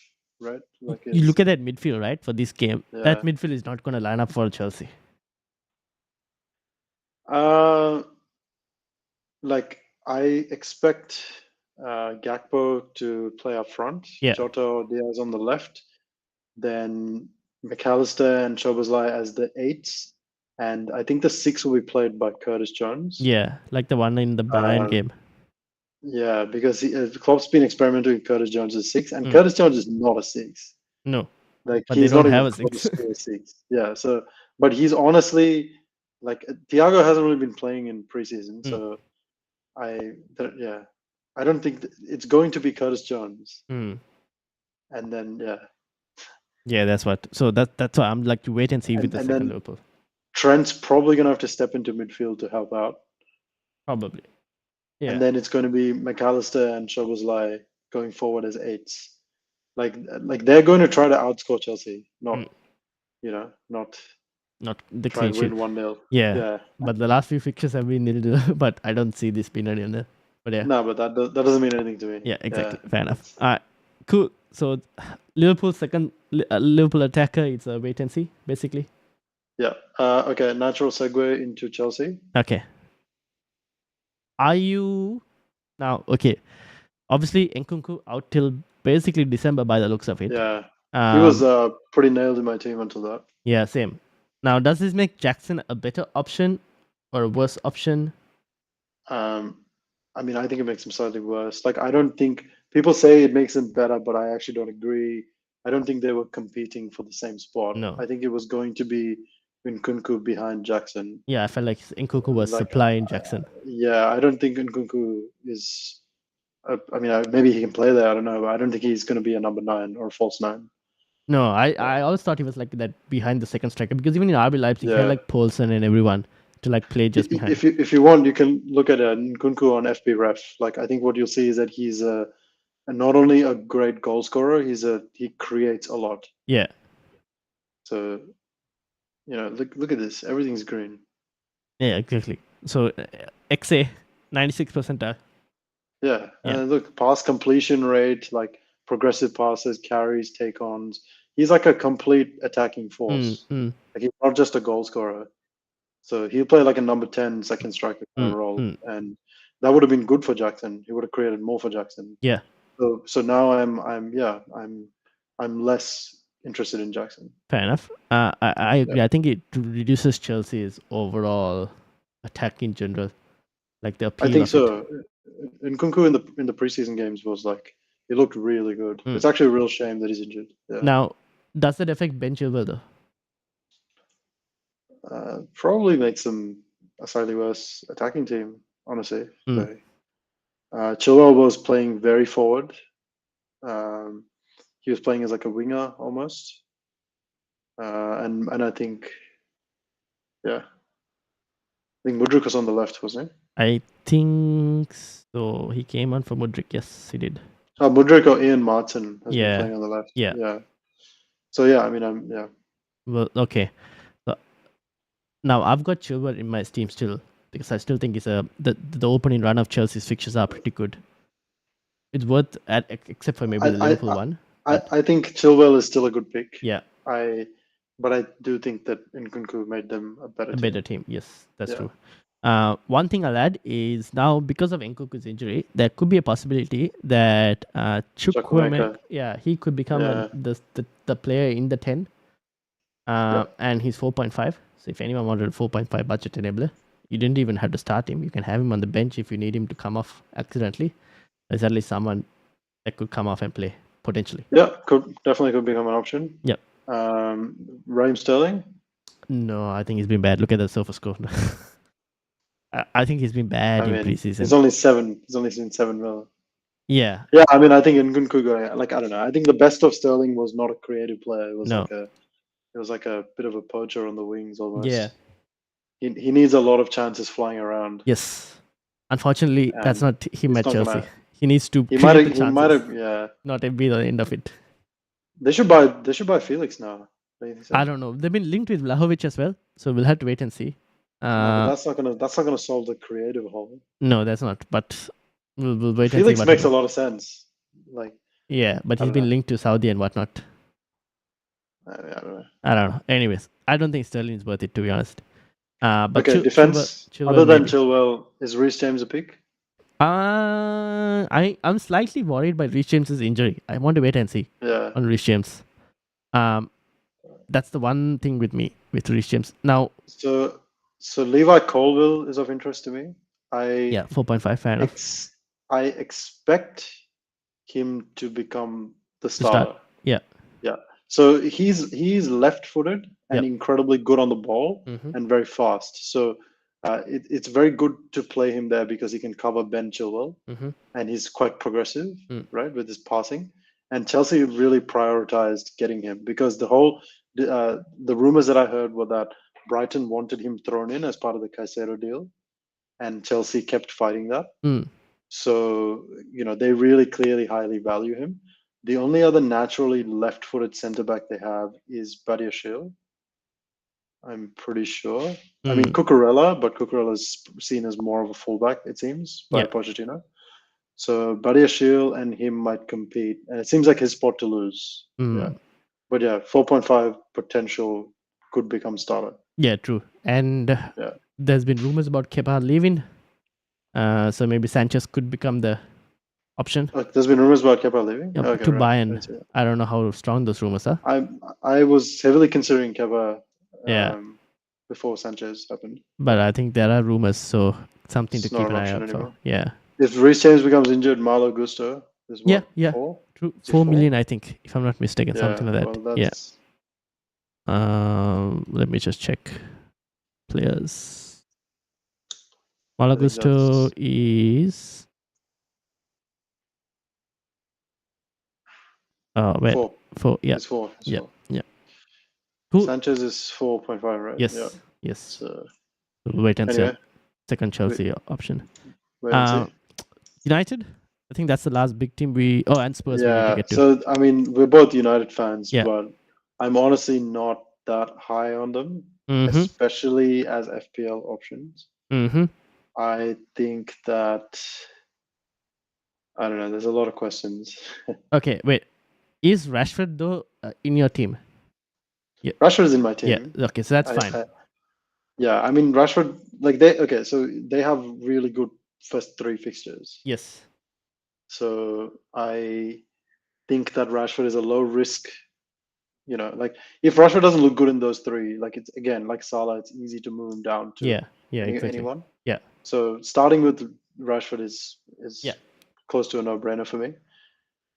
right? Like,
you look at that midfield, right, for this game. Yeah. That midfield is not going to line up for Chelsea.
Like, I expect Gakpo to play up front. Jota or Diaz on the left. Then McAllister and Szoboszlai as the 8s. And I think the 6 will be played by Curtis Jones.
Yeah, like the one in the Bayern game.
Yeah, because Klopp's been experimenting with Curtis Jones as 6, and Curtis Jones is not a 6.
No,
like
but
he's
they don't
not
have
even
a 6.
close to a 6. Yeah, so but he's honestly like Thiago hasn't really been playing in preseason, so I don't think it's going to be Curtis Jones. And then
that's what. So that's why I'm like to wait and see with the second Liverpool.
Trent's probably gonna have to step into midfield to help out.
Probably. Yeah.
And then it's going to be McAllister and Szoboszlai going forward as 8s. Like they're going to try to outscore Chelsea, not
the
try
clean
and win 1-0.
Yeah. But the last few fixtures have been 0-0, but I don't see this being 0-0. But yeah.
No, but that doesn't mean anything to me.
Yeah, exactly. Fair enough. All right, cool. So Liverpool's second Liverpool attacker, it's a wait and see, basically.
Yeah. Okay. Natural segue into Chelsea.
Okay. Are you now okay? Obviously, Nkunku out till basically December by the looks of it.
Yeah. He was pretty nailed in my team until that.
Yeah, same. Now, does this make Jackson a better option or a worse option?
I mean, I think it makes him slightly worse. Like, I don't think people say it makes him better, but I actually don't agree. I don't think they were competing for the same spot.
No.
I think it was going to be Nkunku behind Jackson.
Yeah, I felt like Nkunku was
Like,
supplying Jackson.
yeah, I don't think Nkunku is. I mean, maybe he can play there. I don't know. But I don't think he's going to be a number 9 or a false 9.
No, I always thought he was like that behind the second striker, because even in RB Leipzig, he had
Yeah.
like Poulsen and everyone to like play just behind.
If you want, you can look at Nkunku on FB Ref. Like, I think what you'll see is that he's not only a great goal scorer, he creates a lot.
Yeah.
So, look at this. Everything's green.
Yeah, exactly. So XA 96 percentile.
Yeah,
Yeah.
and look, pass completion rate, like progressive passes, carries, take-ons. He's like a complete attacking force. Like, he's not just a goal scorer. So he'll play like a number 10 second striker kind of role, and that would have been good for Jackson. He would have created more for Jackson.
Yeah.
So now I'm less interested in Jackson.
Fair enough. I agree. I think it reduces Chelsea's overall attack in general, like the appeal.
I think
of
so.
It.
Nkunku in the preseason games was like, he looked really good. It's actually a real shame that he's injured. Yeah.
Now, does that affect Ben Chilwell though?
Probably makes them a slightly worse attacking team, honestly. So, Chilwell was playing very forward. He was playing as like a winger almost. And I think, I think Mudryk was on the left, wasn't he?
I think so. He came on for Mudryk. Yes, he did.
Mudryk or Ian Martin has been playing on the left.
Yeah.
So I mean, yeah.
Well, okay. So, now I've got Chilwell in my team still, because I still think the opening run of Chelsea's fixtures are pretty good. It's worth except for maybe the Liverpool one.
I think Chilwell is still a good pick.
Yeah.
But I do think that Nkunku made them a better
team. Yes, that's true. One thing I'll add is now, because of Nkunku's injury, there could be a possibility that Chukwuemeka, he could become the player in the 10. And he's 4.5. So if anyone wanted a 4.5 budget enabler, you didn't even have to start him. You can have him on the bench if you need him to come off accidentally. There's at least someone that could come off and play potentially.
Yeah, definitely could become an option.
Yep.
Raheem Sterling?
No, I think he's been bad. Look at the sofa score. I think he's been bad in preseason.
He's only 7. He's only seen 7 mil.
Yeah.
Yeah, I mean, I think Nkunku, like, I don't know. I think the best of Sterling was not a creative player. It was like a bit of a poacher on the wings almost.
Yeah.
He needs a lot of chances flying around.
Yes. Unfortunately, that's not him at Chelsea. He needs to.
He might have.
Not be the end of it.
They should buy Felix now.
I don't know. They've been linked with Vlahovic as well, so we'll have to wait and see.
That's not gonna solve the creative hole.
No, that's not. But we'll wait.
Felix
and see.
Makes a lot of sense. Like.
Yeah, but he's been linked to Saudi and whatnot. I don't know. Anyways, I don't think Sterling is worth it, to be honest. But
okay, defense. Other than Chilwell, is Reece James a pick?
I'm slightly worried by Reece James's injury. I want to wait and see. On Reece James. That's the one thing with me with Reece James. Now.
So Levi Colwill is of interest to me.
4.5. Fair enough.
I expect him to become the starter.
Yeah.
So he's left-footed and incredibly good on the ball and very fast. So it's very good to play him there because he can cover Ben Chilwell and he's quite progressive, right, with his passing. And Chelsea really prioritized getting him because the rumors that I heard were that Brighton wanted him thrown in as part of the Caicedo deal, and Chelsea kept fighting that. So they really clearly highly value him. The only other naturally left-footed centre-back they have is Badiashile. I'm pretty sure. I mean, Cucurella, but Cucurella is seen as more of a fullback, it seems, by Pochettino. So Badiashile and him might compete, and it seems like his spot to lose. Yeah. But 4.5 potential could become starter.
Yeah, true. And there's been rumors about Kepa leaving. So maybe Sanchez could become the option.
There's been rumors about Kepa leaving?
To Bayern. I don't know how strong those rumors are.
I was heavily considering Kepa
Yeah.
Before Sanchez happened.
But I think there are rumors, so something to
It's not
keep
an
an eye
option
out for.
anymore.
Yeah.
If Reece James becomes injured, Malo Gusto is
Yeah,
what,
yeah.
4?
True.
Is he
4
4?
million, I think, if I'm not mistaken,
Yeah,
something like that.
well,
Yeah.
that's
Let me just check players.
I think
Malagusto
that's
is. Oh, wait.
4.
4. Yeah.
It's 4. It's
Yeah.
4.
Yeah. Cool.
Sanchez is 4.5, right?
Yes.
Yeah.
Yes.
So
Wait and see.
anyway,
Second Chelsea option.
wait and see.
United. I think that's the last big team and Spurs we need to
Yeah.
get to.
So I mean, we're both United fans,
Yeah.
but I'm honestly not that high on them, especially as FPL options. I think that I don't know. There's a lot of questions.
Okay, wait. Is Rashford though in your team?
Yeah. Rashford is in my team.
Yeah. Okay, so that's fine.
Yeah, I mean Rashford. So they have really good first 3 fixtures.
Yes.
So I think that Rashford is a low risk. Like if Rashford doesn't look good in those 3, like it's again like Salah, it's easy to move him down to
exactly.
anyone.
Yeah.
So starting with Rashford is close to a no-brainer for me.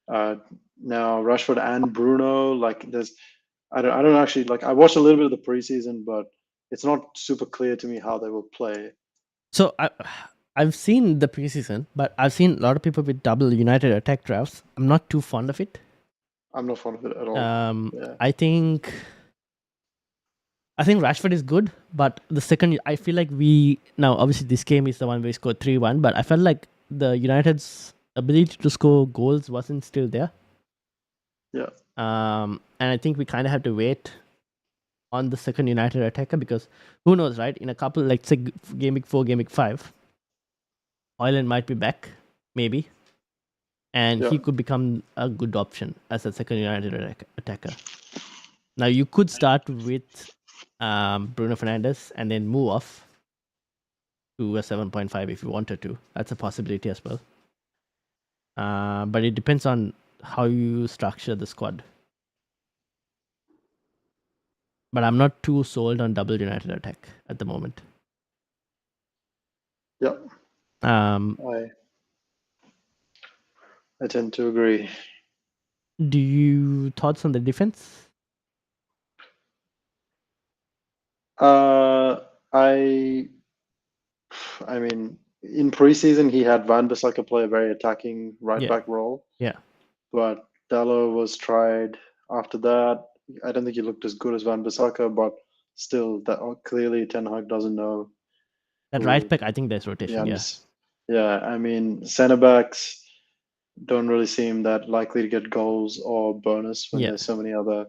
Now Rashford and Bruno, like I don't actually like. I watched a little bit of the preseason, but it's not super clear to me how they will play.
So I've seen the preseason, but I've seen a lot of people with double United attack drafts. I'm not too fond of it.
I'm not fond of it at all.
I think Rashford is good, but the second I feel like now obviously this game is the one where we scored 3-1, but I felt like the United's ability to score goals wasn't still there.
Yeah.
And I think we kind of have to wait on the second United attacker because who knows, right? In a couple, like say game week 4, game week 5, Højlund might be back, maybe, and he could become a good option as a second United attacker. Now you could start with Bruno Fernandes and then move off to a 7.5 if you wanted to. That's a possibility as well. But it depends on how you structure the squad. But I'm not too sold on double United attack at the moment.
Yep. I tend to agree.
Do you thoughts on the defense?
I mean, in preseason he had Van Bissaka play a very attacking right back role.
Yeah.
But Dalot was tried after that. I don't think he looked as good as Van Bissaka, but still, that clearly Ten Hag doesn't know.
That right back, I think there's rotation.
Yeah. I mean, centre backs don't really seem that likely to get goals or bonus when there's so many other.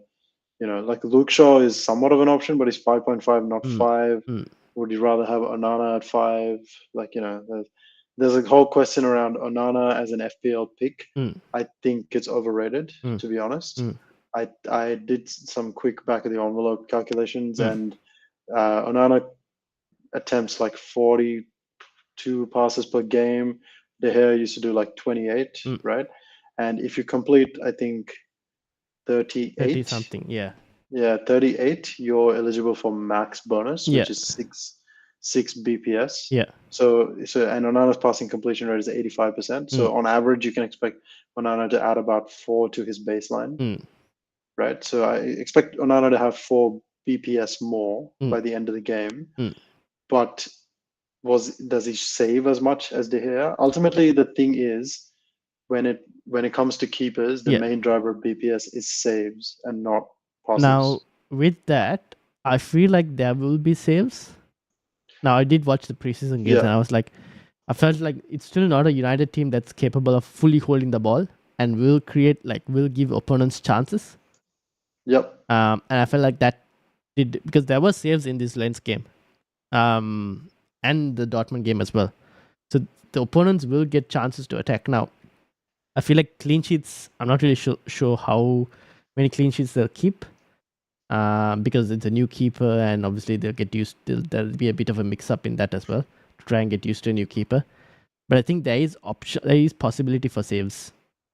Like Luke Shaw is somewhat of an option, but he's 5.5, not 5. Would you rather have Onana at 5? Like, there's a whole question around Onana as an FPL pick. I think it's overrated, to be honest. I did some quick back of the envelope calculations, and Onana attempts like 42 passes per game. De Gea used to do like 28, right? And if you complete, I think 38
30 something, yeah,
38, you're eligible for max bonus, which is 6 BPS. So and Onana's passing completion rate is 85%. So on average, you can expect Onana to add about 4 to his baseline, right? So I expect Onana to have 4 BPS more by the end of the game. But does he save as much as De Gea? Ultimately, the thing is, when it comes to keepers, the main driver of BPS is saves and not passes.
Now, with that, I feel like there will be saves. Now, I did watch the preseason games, and I felt like it's still not a United team that's capable of fully holding the ball and will give opponents chances.
Yep.
And I felt like that because there were saves in this Lens game, and the Dortmund game as well. So the opponents will get chances to attack. Now, I feel like clean sheets, I'm not really sure how many clean sheets they'll keep, because it's a new keeper, and obviously there'll be a bit of a mix-up in that as well to try and get used to a new keeper. But I think there is possibility for saves.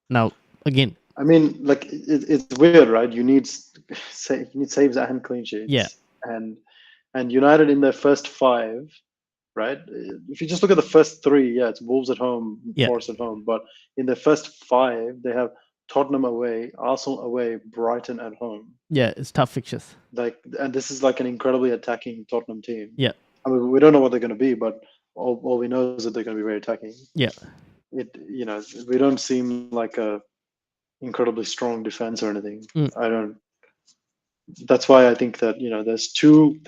Now, again,
I mean, like it's weird, right? You need saves and clean sheets.
Yeah.
And And United in their first 5, right? If you just look at the first 3, yeah, it's Wolves at home,
Yeah.
Forest at home. But in the first 5, they have Tottenham away, Arsenal away, Brighton at home.
Yeah, it's tough fixtures.
And this is like an incredibly attacking Tottenham team.
Yeah.
I mean, we don't know what they're going to be, but all we know is that they're going to be very attacking.
Yeah.
We don't seem like a incredibly strong defense or anything. I don't. That's why I think that there's two.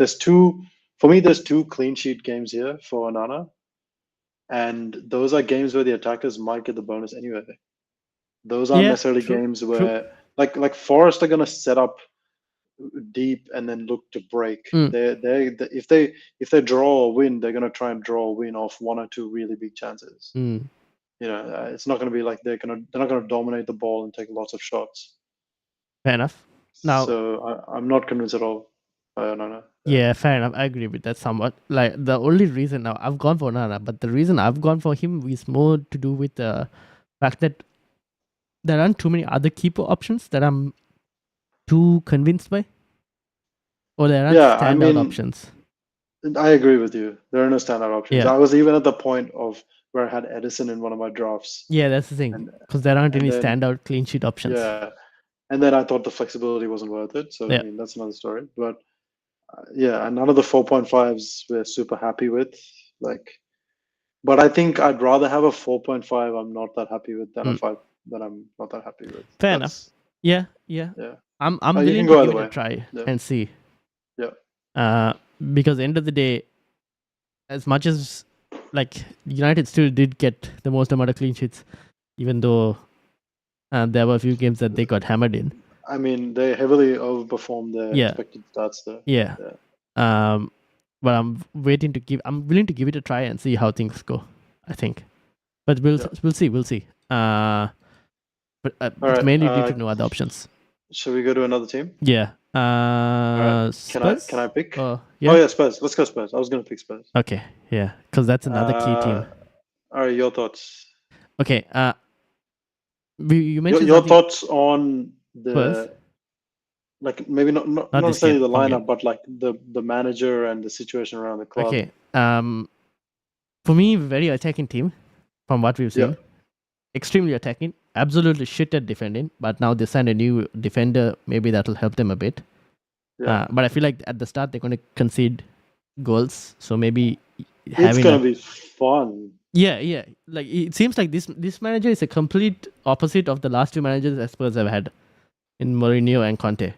For me, there's 2 clean sheet games here for Onana, and those are games where the attackers might get the bonus anyway. Those aren't
Yeah,
necessarily
true,
games
true.
where like Forest are going to set up deep and then look to break. If they draw or win, they're going to try and draw or win off 1 or 2 really big chances. It's not going to be like they're not going to dominate the ball and take lots of shots.
Fair enough. Now,
so I'm not convinced at all. No.
Yeah, fair enough. I agree with that somewhat. Like the only reason now I've gone for Nana, but the reason I've gone for him is more to do with the fact that there aren't too many other keeper options that I'm too convinced by, or there aren't standout options.
I agree with you. There are no standout options.
Yeah.
I was even at the point of where I had Edison in one of my drafts.
Yeah, that's the thing, because there aren't any standout clean sheet options.
Yeah, and then I thought the flexibility wasn't worth it. So I mean, that's another story. But and none of the 4.5s we're super happy with. But I think I'd rather have a 4.5 I'm not that happy with than a 5 that I'm not that happy with.
Fair enough. Yeah. I'm
you
willing
can
to
go
give
either
it a
way.
try
Yeah.
and see.
Yeah.
Because at the end of the day, as much as like United still did get the most amount of clean sheets, even though there were a few games that they got hammered in.
I mean, they heavily overperformed their expected stats there.
Yeah. But I'm willing to give it a try and see how things go, I think. But we'll see. But it's mainly due to no other options.
Should we go to another team?
Yeah.
Spurs? Can I pick?
Yeah.
Oh yeah, Spurs. Let's go Spurs. I was going to pick Spurs.
Okay. Yeah, because that's another key team.
All right, your thoughts.
Okay. You mentioned
your thoughts on the
Spurs?
Like maybe not necessarily the lineup, but like the manager and the situation around the club.
Okay. For me, very attacking team from what we've seen. Extremely attacking. Absolutely shit at defending. But now they signed a new defender. Maybe that'll help them a bit.
Yeah.
But I feel like at the start they're going to concede goals. So maybe
it's going to be fun.
Yeah. Like it seems like this manager is a complete opposite of the last 2 managers that Spurs have had in Mourinho and Conte.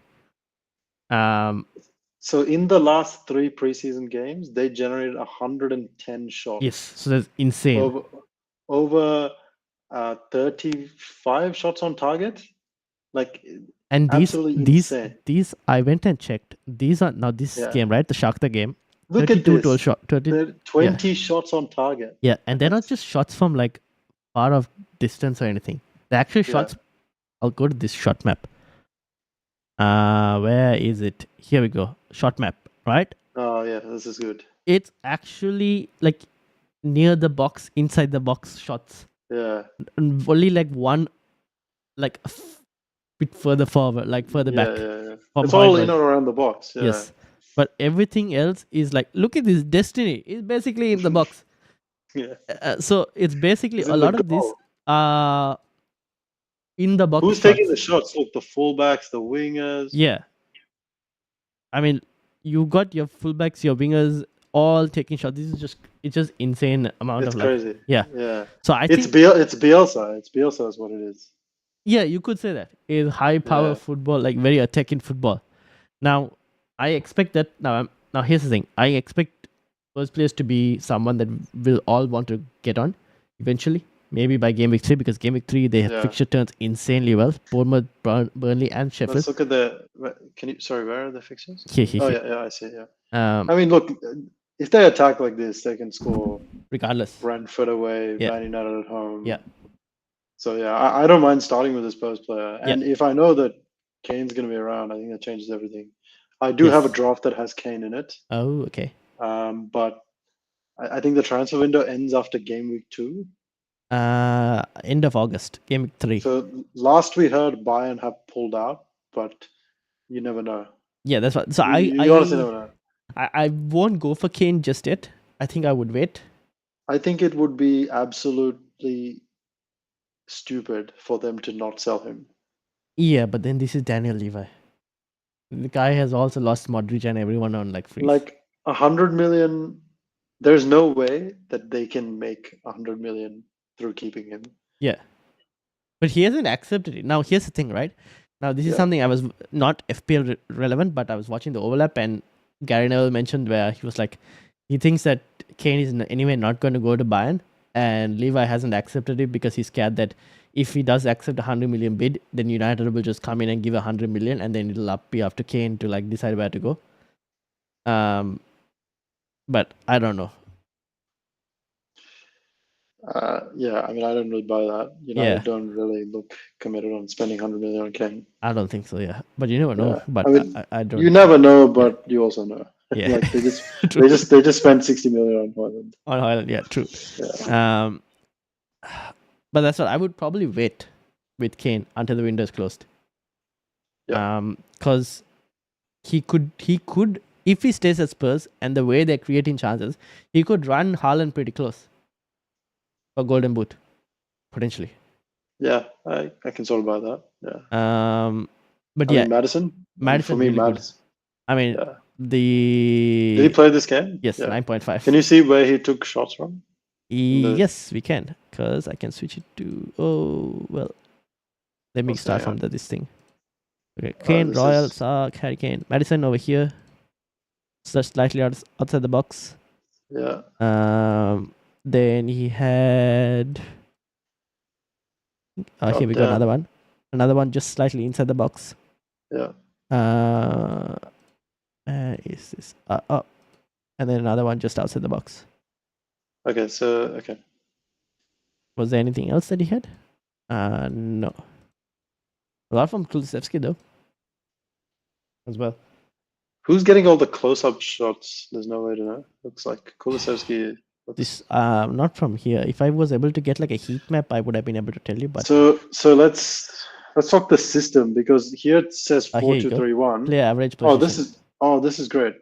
So in the last 3 preseason games, they generated 110 shots.
Yes, so that's insane.
Over 35 shots on target.
And these I went and checked. These are now this game, right? The Shakhtar game.
Look at this.
20
shots on target.
Yeah, and they're not just shots from like far off distance or anything. They're actually shots. I'll go to this shot map. Where is it? Here we go. Shot map, right?
Oh yeah, this is good.
It's actually like near the box, inside the box shots.
Yeah.
And only like one, like a bit further forward, like further back.
Yeah. It's all in or around the box. Yeah.
Yes. But everything else is like, look at this Destiny. It's basically in the box.
Yeah.
So it's basically a lot of this in the box.
Who's taking the shots? Look, the fullbacks, the wingers.
Yeah. I mean, you got your fullbacks, your wingers, all taking shots. It's just insane amount
it's
of
crazy.
Yeah. So I
think it's Bielsa. It's Bielsa is what it is.
Yeah, you could say that. It's high power football, like very attacking football. Now, I expect that now here's the thing. I expect first players to be someone that will all want to get on eventually. Maybe by game week 3, because game week 3 they have fixture turns insanely well. Bournemouth, Burnley, and Sheffield.
Let's look at where are the fixtures?
Here.
I see. Yeah. I mean, look, if they attack like this, they can score
regardless.
Brentford away, Man United at home.
Yeah.
So I don't mind starting with a Spurs player, and if I know that Kane's going to be around, I think that changes everything. I do have a draft that has Kane in it.
Oh, okay.
But I think the transfer window ends after game week 2.
End of August, game week 3.
So last we heard, Bayern have pulled out, but you never know.
Yeah, that's what. So
you honestly never know.
I won't go for Kane just yet. I think I would wait.
I think it would be absolutely stupid for them to not sell him.
Yeah, but then this is Daniel Levi. The guy has also lost Modric and everyone on like freeze.
Like 100 million, there's no way that they can make 100 million through keeping him.
Yeah. But he hasn't accepted it. Now, here's the thing, right? Now, this is
Yeah.
something I was not FPL relevant, but I was watching the overlap, and Gary Neville mentioned where he was like, he thinks that Kane is anyway not going to go to Bayern, and Levi hasn't accepted it because he's scared that if he does accept a 100 million bid, then United will just come in and give 100 million, and then it'll be up to Kane to like decide where to go. But I don't know.
Yeah, I mean, I don't really buy that. United
Yeah.
don't really look committed on spending 100 million on Kane.
I don't think so. Yeah, but you never know.
Yeah.
But
I mean,
I don't.
You never know, but you also know.
Yeah.
Like they just spent 60 million on Haaland.
On Haaland, yeah, true.
Yeah.
But that's what I would probably wait with Kane until the window is closed.
Yeah.
Because he could if he stays at Spurs and the way they're creating chances, he could run Haaland pretty close for Golden Boot potentially.
Yeah, I can sort of buy that. Yeah.
But
I
yeah,
mean, Madison
Madison
for me,
really good.
Madison.
I mean,
Yeah.
Did
he play this game?
Yes,
Yeah.
9.5.
Can you see where he took shots from?
Yes, we can, because I can switch it to. Let me start from this thing. Okay, Kane, Royal, Sark, Harry Kane, Madison over here. Just slightly outside the box.
Yeah.
Then he had. Here we got another one just slightly inside the box.
Yeah.
Is this up? And then another one just outside the box.
Okay, so
Was there anything else that he had? No. A lot from Kulusevski though, as well.
Who's getting all the close-up shots? There's no way to know. Looks like Kulusevski.
This not from here. If I was able to get like a heat map, I would have been able to tell you. But
so let's talk the system, because here it says 4-2-3-1.
Player average position.
This is great.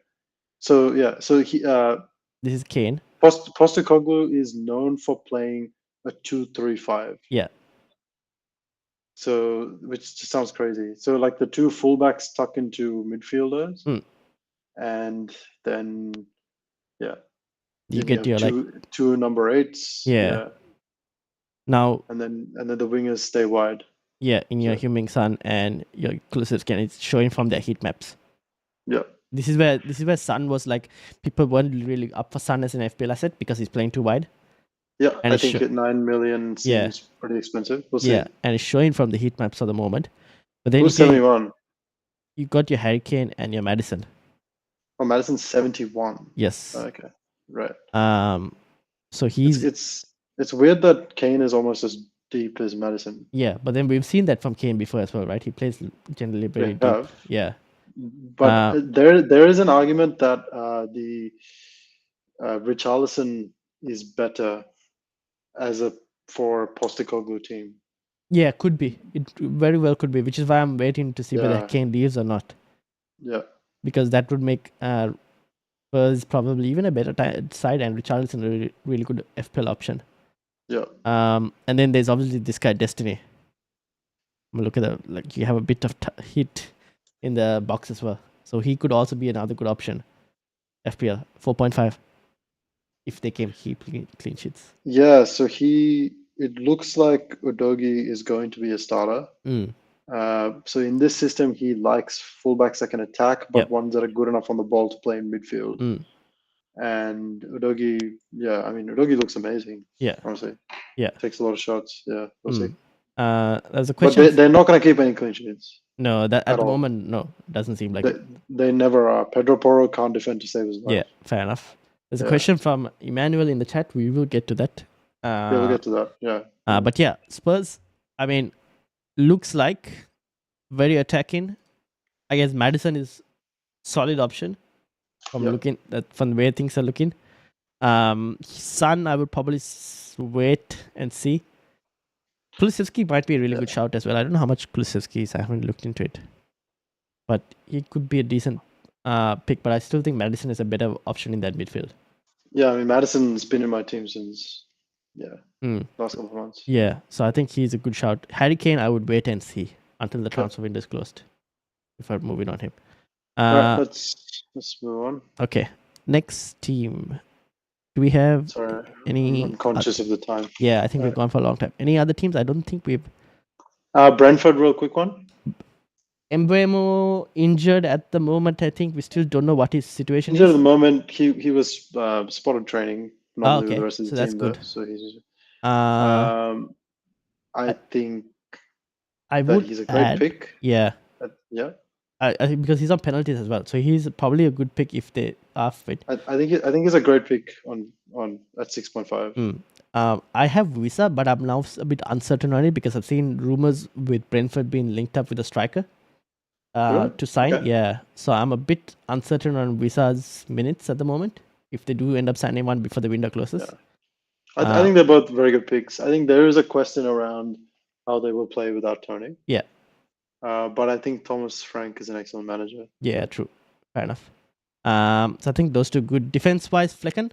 So yeah, so he
this is Kane.
Postecoglou is known for playing a 2-3-5.
Yeah.
So, which just sounds crazy. So, like the two fullbacks tuck into midfielders, and then
you get your
two number 8s.
Yeah. Now.
And then the wingers stay wide.
Yeah, in your Heung-min Son and your Kulusevski, and it's showing from their heat maps.
Yeah.
This is where Son was like, people weren't really up for Son as an FPL asset because he's playing too wide.
Yeah, and I think 9 million seems pretty expensive. We'll see.
Yeah, and it's showing from the heat maps at the moment. But then
who's 71?
You got your Harry Kane and your Madison.
Oh, Madison's 71.
Yes.
Okay, right.
So he's
it's weird that Kane is almost as deep as Madison.
Yeah, but then we've seen that from Kane before as well, right? He plays generally very deep. Yeah.
But there is an argument that the Richarlison is better for Postecoglou team.
Yeah, could be. It very well could be, which is why I'm waiting to see whether Kane leaves or not.
Yeah.
Because that would make Spurs probably even a better side, and Richarlison a really, really good FPL option.
Yeah.
And then there's obviously this guy Destiny. Look at you have a bit of hit in the box as well, so he could also be another good option. FPL 4.5 if they keep clean sheets.
Yeah, so it looks like Udogie is going to be a starter. So in this system, he likes fullbacks that can attack, but ones that are good enough on the ball to play in midfield. And Udogie, Udogie looks amazing.
Yeah,
honestly.
Yeah,
takes a lot of shots. Yeah, we'll see.
There's a question.
But they're not going to keep any clean sheets.
No, that at the moment, no, doesn't seem like it.
They never are. Pedro Porro can't defend to save his life.
Yeah, fair enough. There's a question from Emmanuel in the chat. We will get to that.
We'll get to that. Yeah.
But yeah, Spurs. I mean, looks like very attacking. I guess Madison is solid option from looking from the way things are looking. Son, I would probably wait and see. Kulusevski might be a really good shout as well. I don't know how much Kulusevski is. I haven't looked into it, but he could be a decent pick, but I still think Madison is a better option in that midfield.
Yeah, I mean, Madison's been in my team since,
Hmm.
last couple of months.
Yeah, so I think he's a good shout. Harry Kane, I would wait and see until the transfer window is closed before moving on him.
All right, let's move on.
Okay, next team. Do we have
Sorry,
any?
I'm conscious of the time.
Yeah, I think we've gone for a long time. Any other teams? I don't think we've.
Brentford, real quick one.
Mbeumo injured at the moment. I think we still don't know what his situation
Injured
is.
at the moment. He was spotted training normally with
Okay,
the rest of
so
the
that's
team,
good.
though. So he's.
I
I think
I
that
would
he's a great
add.
pick.
Yeah,
Yeah.
I think because he's on penalties as well, so he's probably a good pick if they are fit.
I think he's a great pick on at 6.5.
I have Visa, but I'm now a bit uncertain on it because I've seen rumors with Brentford being linked up with a striker
Really?
to sign.
Okay.
Yeah, so I'm a bit uncertain on Visa's minutes at the moment. If they do end up signing one before the window closes,
Yeah. I think they're both very good picks. I think there is a question around how they will play without Tony.
Yeah.
But I think Thomas Frank is an excellent manager.
Yeah, true. Fair enough. So I think those two good defense-wise. Flecken.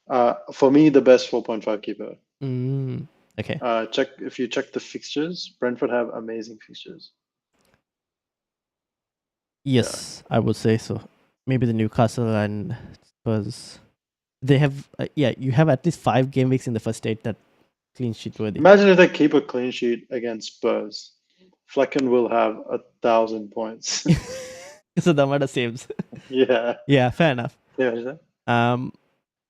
For me, the best 4.5 keeper.
Okay.
If you check the fixtures, Brentford have amazing fixtures.
Yes, I would say so. Maybe the Newcastle and Spurs. They have, you have at least 5 game weeks in the first 8 that clean sheet worthy.
Imagine if they keep a clean sheet against Spurs. Flecken will have 1,000 points.
So the amount of saves.
Yeah.
Yeah, fair enough.
Yeah.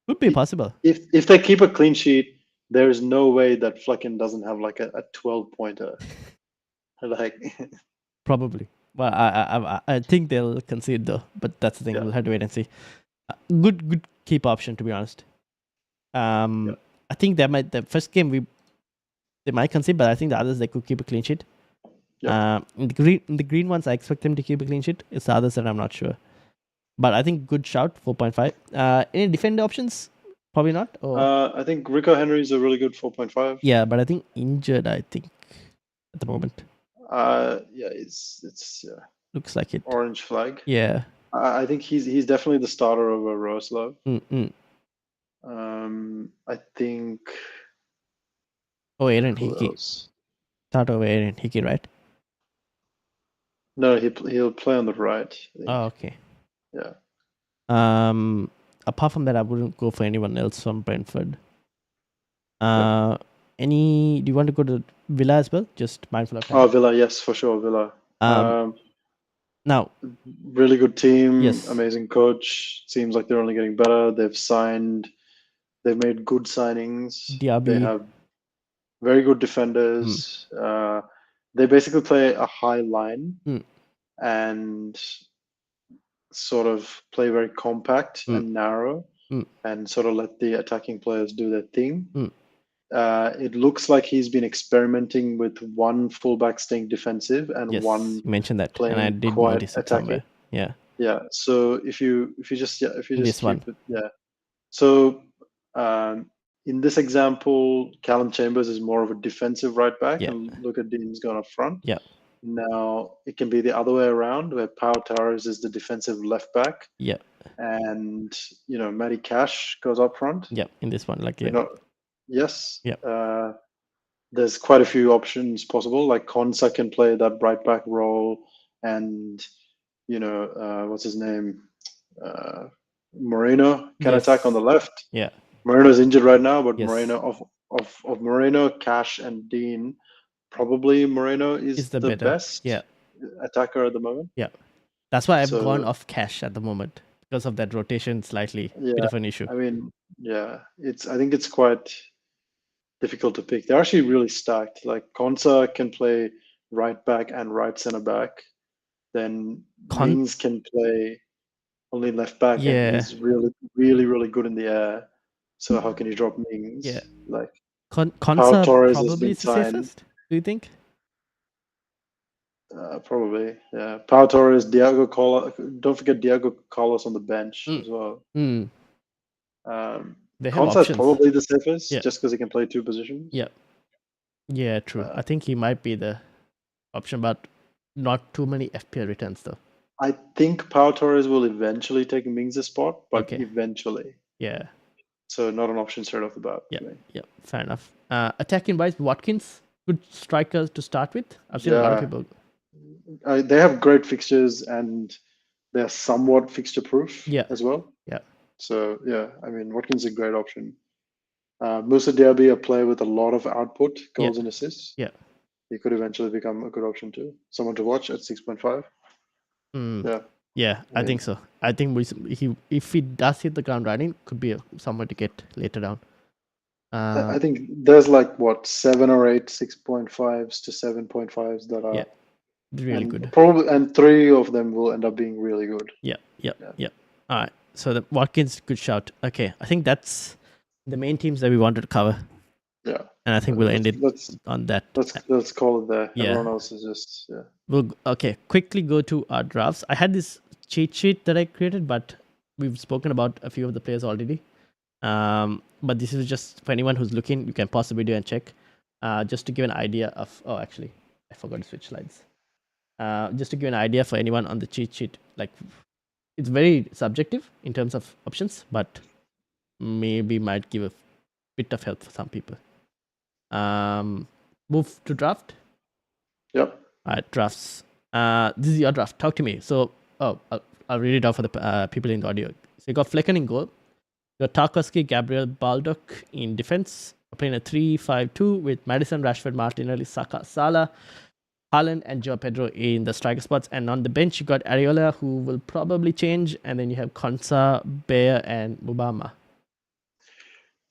Could be possible.
If they keep a clean sheet, there is no way that Flecken doesn't have like a 12-pointer. Like
Probably. Well, I think they'll concede though, but that's the thing.
Yeah.
We'll have to wait and see. Good keep option, to be honest. I think the first game they might concede, but I think the others they could keep a clean sheet.
Yeah.
In the green ones, I expect them to keep a clean sheet. It's the others that I'm not sure. But I think good shout, 4.5. Any defender options? Probably not. Or
I think Rico Henry is a really good 4.5.
yeah, but I think injured. I think at the moment.
Yeah, it's
Looks like it.
orange flag.
Yeah.
I think he's definitely the starter over Roslov. I think.
Oh, Aaron
Who
Hickey.
else?
Start over Aaron Hickey, right?
No, he'll play on the right. I think.
Oh, okay.
Yeah.
Apart from that, I wouldn't go for anyone else from Brentford.
Yeah.
Do you want to go to Villa as well? Just mindful of time.
Oh, Villa, yes, for sure, Villa.
Now,
really good team,
yes.
Amazing coach. Seems like they're only getting better. They've made good signings.
Diaby.
They have very good defenders. They basically play a high line and sort of play very compact and narrow and sort of let the attacking players do their thing. It looks like he's been experimenting with one fullback staying defensive and one
you mentioned that,
playing
and I did
quite
notice it
attacking.
somewhere. Yeah.
Yeah. So if you just
this
keep
one.
it, yeah. So in this example, Callum Chambers is more of a defensive right back, and Luka Dean's gone up front.
Yeah.
Now it can be the other way around, where Pau Torres is the defensive left back.
Yeah.
And Matty Cash goes up front.
Yeah. In this one, like
yes.
Yeah.
There's quite a few options possible. Like Konsa can play that right back role, and what's his name? Moreno can attack on the left.
Yeah.
Moreno's injured right now, but Moreno of Moreno, Cash, and Dean, probably Moreno is the best attacker at the moment.
Yeah. That's why I've gone off Cash at the moment, because of that rotation slightly bit of an issue.
I mean, I think it's quite difficult to pick. They're actually really stacked. Like Konsa can play right back and right center back. Then Mings can play only left back, and he's really, really, really good in the air. So how can you drop Mings?
Yeah.
Like
Konsa
Torres
probably is the safest. Do you think?
Probably, yeah. Pau Torres, Diego Carlos. Don't forget Diego Carlos on the bench as well. Konsa is probably the safest, just because he can play 2 positions.
Yeah. Yeah, true. I think he might be the option, but not too many FPL returns though.
I think Pau Torres will eventually take Mings' spot, but
Okay.
eventually.
Yeah.
So not an option straight off the bat.
Yeah. Yeah. Fair enough. Attacking wise, Watkins, good striker to start with. I've seen a lot of
Yeah,
people.
they have great fixtures and they're somewhat fixture proof
Yeah.
as well.
Yeah.
So yeah, I mean Watkins is a great option. Musa Diaby, a player with a lot of output, goals and assists.
Yeah.
He could eventually become a good option too. Someone to watch at 6.5. Yeah.
Yeah, I think so. I think if he does hit the ground running, could be someone to get later down.
I think there's like what 7 or 8 6.5s to 7.5s that are
really good.
Probably, and 3 of them will end up being really good.
Yeah. All right. So the Watkins, good shout. Okay, I think that's the main teams that we wanted to cover.
Yeah.
And I think we'll end it on that.
Let's call it there.
Yeah.
Everyone else is just
We'll quickly go to our drafts. I had this cheat sheet that I created, but we've spoken about a few of the players already. But this is just for anyone who's looking. You can pause the video and check, just to give an idea of. Oh, actually, I forgot to switch slides. Just to give an idea for anyone on the cheat sheet, like it's very subjective in terms of options, but maybe might give a bit of help for some people. Move to draft.
Yep.
All right, drafts. This is your draft. Talk to me. So, I'll read it out for the people in the audio. So you got Flecken in goal. You got Tarkowski, Gabriel, Baldock in defense. We're playing a 3-5-2 with Madison, Rashford, Martinelli, Saka, Salah, Haaland, and Joe Pedro in the striker spots. And on the bench, you got Areola, who will probably change. And then you have Konsa, Bayer, and Mubama.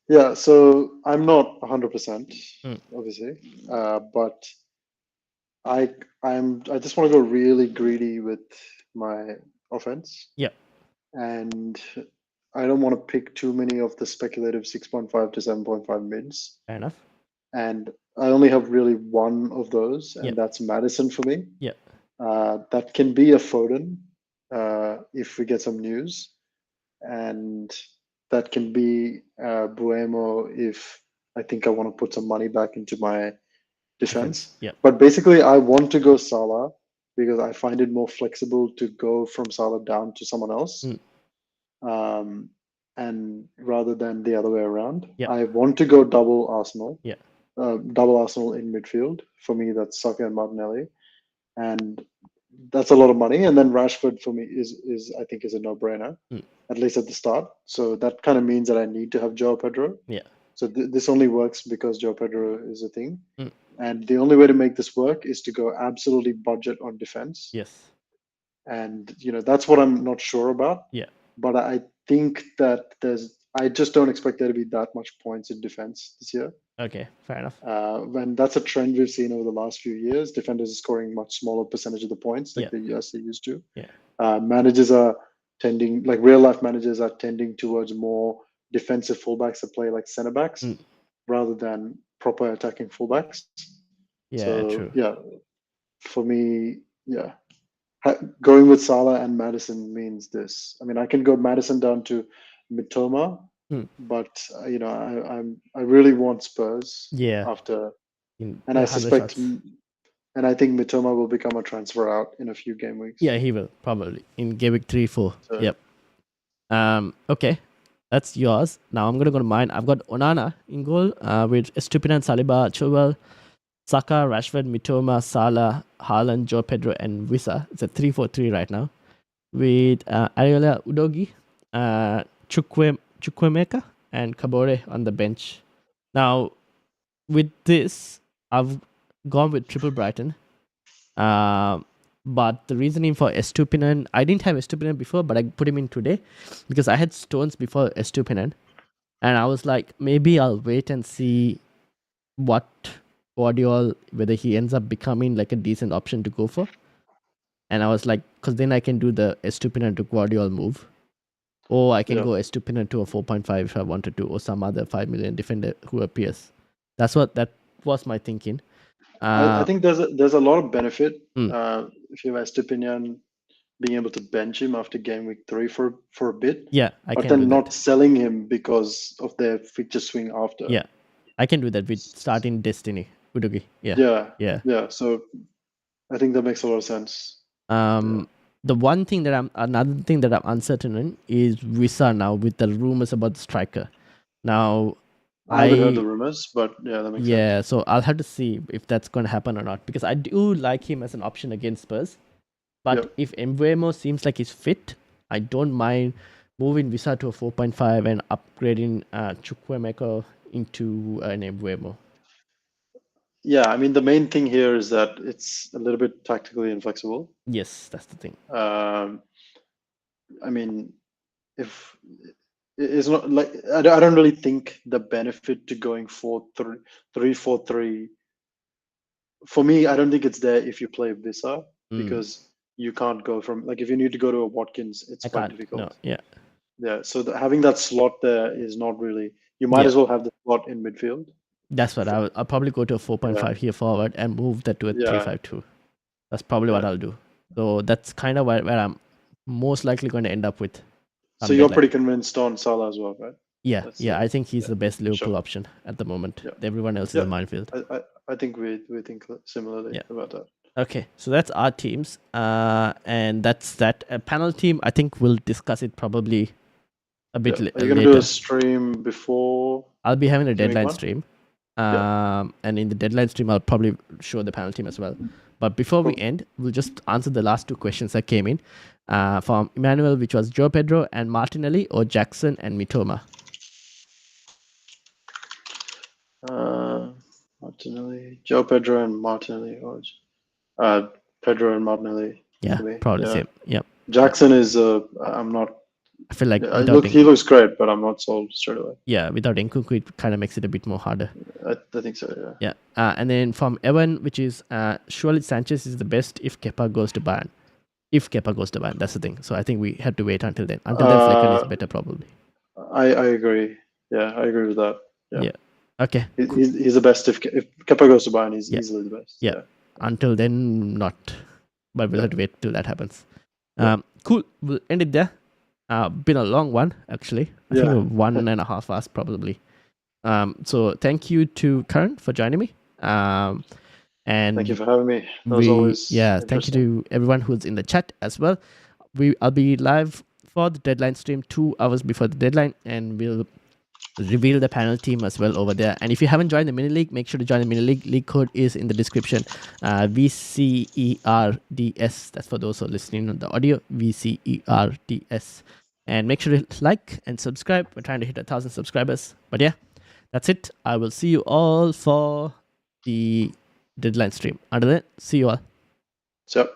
Yeah, so I'm not 100%, obviously, but I just want to go really greedy with my offense.
Yeah.
And I don't want to pick too many of the speculative 6.5 to 7.5 mids.
Fair enough.
And I only have really one of those, and
Yeah.
that's Madison for me.
Yeah.
That can be a Foden if we get some news, and that can be Buemo if I think I want to put some money back into my defense.
Yeah.
But basically, I want to go Salah because I find it more flexible to go from Salah down to someone else, and rather than the other way around.
Yeah.
I want to go double Arsenal.
Yeah.
Double Arsenal in midfield. For me, that's Saka and Martinelli, and that's a lot of money. And then Rashford for me is I think is a no-brainer, at least at the start. So that kind of means that I need to have Joe Pedro.
Yeah.
So this only works because Joe Pedro is a thing. And the only way to make this work is to go absolutely budget on defense.
Yes.
And that's what I'm not sure about.
Yeah.
But I think that I just don't expect there to be that much points in defense this year.
Okay, fair enough.
When that's a trend we've seen over the last few years, defenders are scoring much smaller percentage of the points like they used to.
Yeah.
Managers are tending, like real life managers are tending towards more defensive fullbacks that play like center backs rather than proper attacking fullbacks.
Yeah,
so,
true.
Yeah, for me, yeah, going with Salah and Madison means this. I mean, I can go Madison down to Mitoma, but I really want Spurs.
Yeah.
After, and I suspect, and I think Mitoma will become a transfer out in a few game weeks.
Yeah, he will probably in game week 3-4. So, yep. Okay, that's yours. Now I'm gonna go to mine. I've got Onana in goal with Estupinan, Saliba, Chilwell, Saka, Rashford, Mitoma, Salah, Haaland, Joe Pedro, and Wissa. It's a 3-4-3 right now with Areola, Udogi, Chukwemeka, and Kabore on the bench. Now, with this, I've gone with triple Brighton. But the reasoning for Estupinan, I didn't have Estupinan before, but I put him in today because I had Stones before Estupinan. And I was like, maybe I'll wait and see what Guardiola, whether he ends up becoming like a decent option to go for. And I was like, because then I can do the Estupinan to Guardiola move. Or I can go Estupinan to a 4.5 if I wanted to, or some other 5 million defender who appears. That was my thinking.
I think there's a lot of benefit if you have Estupinan being able to bench him after game week 3 for a bit.
Yeah,
but then not selling him because of their fixture swing after.
Yeah, I can do that with starting Destiny Udogi.
Yeah. So I think that makes a lot of sense.
The another thing that I'm uncertain in is Visa now with the rumors about the striker. Now,
I haven't heard the rumors, but yeah, that makes sense.
yeah, so I'll have to see if that's going to happen or not, because I do like him as an option against Spurs. But
Yep.
if Mbeumo seems like he's fit, I don't mind moving Visa to a 4.5 and upgrading Chukwuemeka into an Mbeumo.
Yeah, I mean, the main thing here is that it's a little bit tactically inflexible.
Yes, that's the thing.
I mean, if it's not like I don't really think the benefit to going 3-4-3 for me, I don't think it's there if you play Visa because you can't go from like if you need to go to a Watkins, it's
I
quite
can't.
difficult.
No, yeah.
Yeah, so having that slot there is not really. You might
Yeah.
as well have the slot in midfield.
That's what I'll probably go to a 4.5 here forward and move that to a 3-5-2. That's probably what I'll do. So that's kind of where I'm most likely going to end up with.
So you're pretty convinced on Salah as well, right?
Yeah, I think he's the best Liverpool option at the moment.
Yeah.
Everyone else is a minefield.
I think we think similarly about that.
Okay, so that's our teams, and that's that. A panel team, I think we'll discuss it probably a bit later.
Are you going to do a stream before?
I'll be having a deadline stream. And in the deadline stream, I'll probably show the panel team as well. But before we end, we'll just answer the last two questions that came in from Emmanuel, which was Joe Pedro and Martinelli or Jackson and Mitoma.
Martinelli, Joe Pedro and Martinelli, or Pedro and Martinelli.
Yeah, probably same. Yep.
Jackson is I'm not.
I feel like
he looks great, but I'm not sold straight away.
Yeah, without Nkunku, it kind of makes it a bit more harder.
I think so.
Yeah. And then from Evan, which is surely Sanchez is the best if Kepa goes to Bayern. If Kepa goes to Bayern, that's the thing. So I think we had to wait until then. Until then, Flecken is better probably.
I agree. Yeah, I agree with that. Yeah.
Okay.
He's the best if Kepa goes to Bayern. He's easily the best.
Yeah. Until then, not. But we'll have to wait till that happens. Cool. We'll end it there. Been a long one, actually. I think 1.5 hours probably. So thank you to Karan for joining me. And
thank you for having me. That was always
thank you to everyone who's in the chat as well. I'll be live for the deadline stream 2 hours before the deadline, and we'll reveal the panel team as well over there. And if you haven't joined the mini league, make sure to join the mini league. League code is in the description. VCERDS. That's for those who are listening on the audio. VCERDS. And make sure to like and subscribe. We're trying to hit 1,000 subscribers. But yeah, that's it. I will see you all for the deadline stream. Until then, see you all.
So.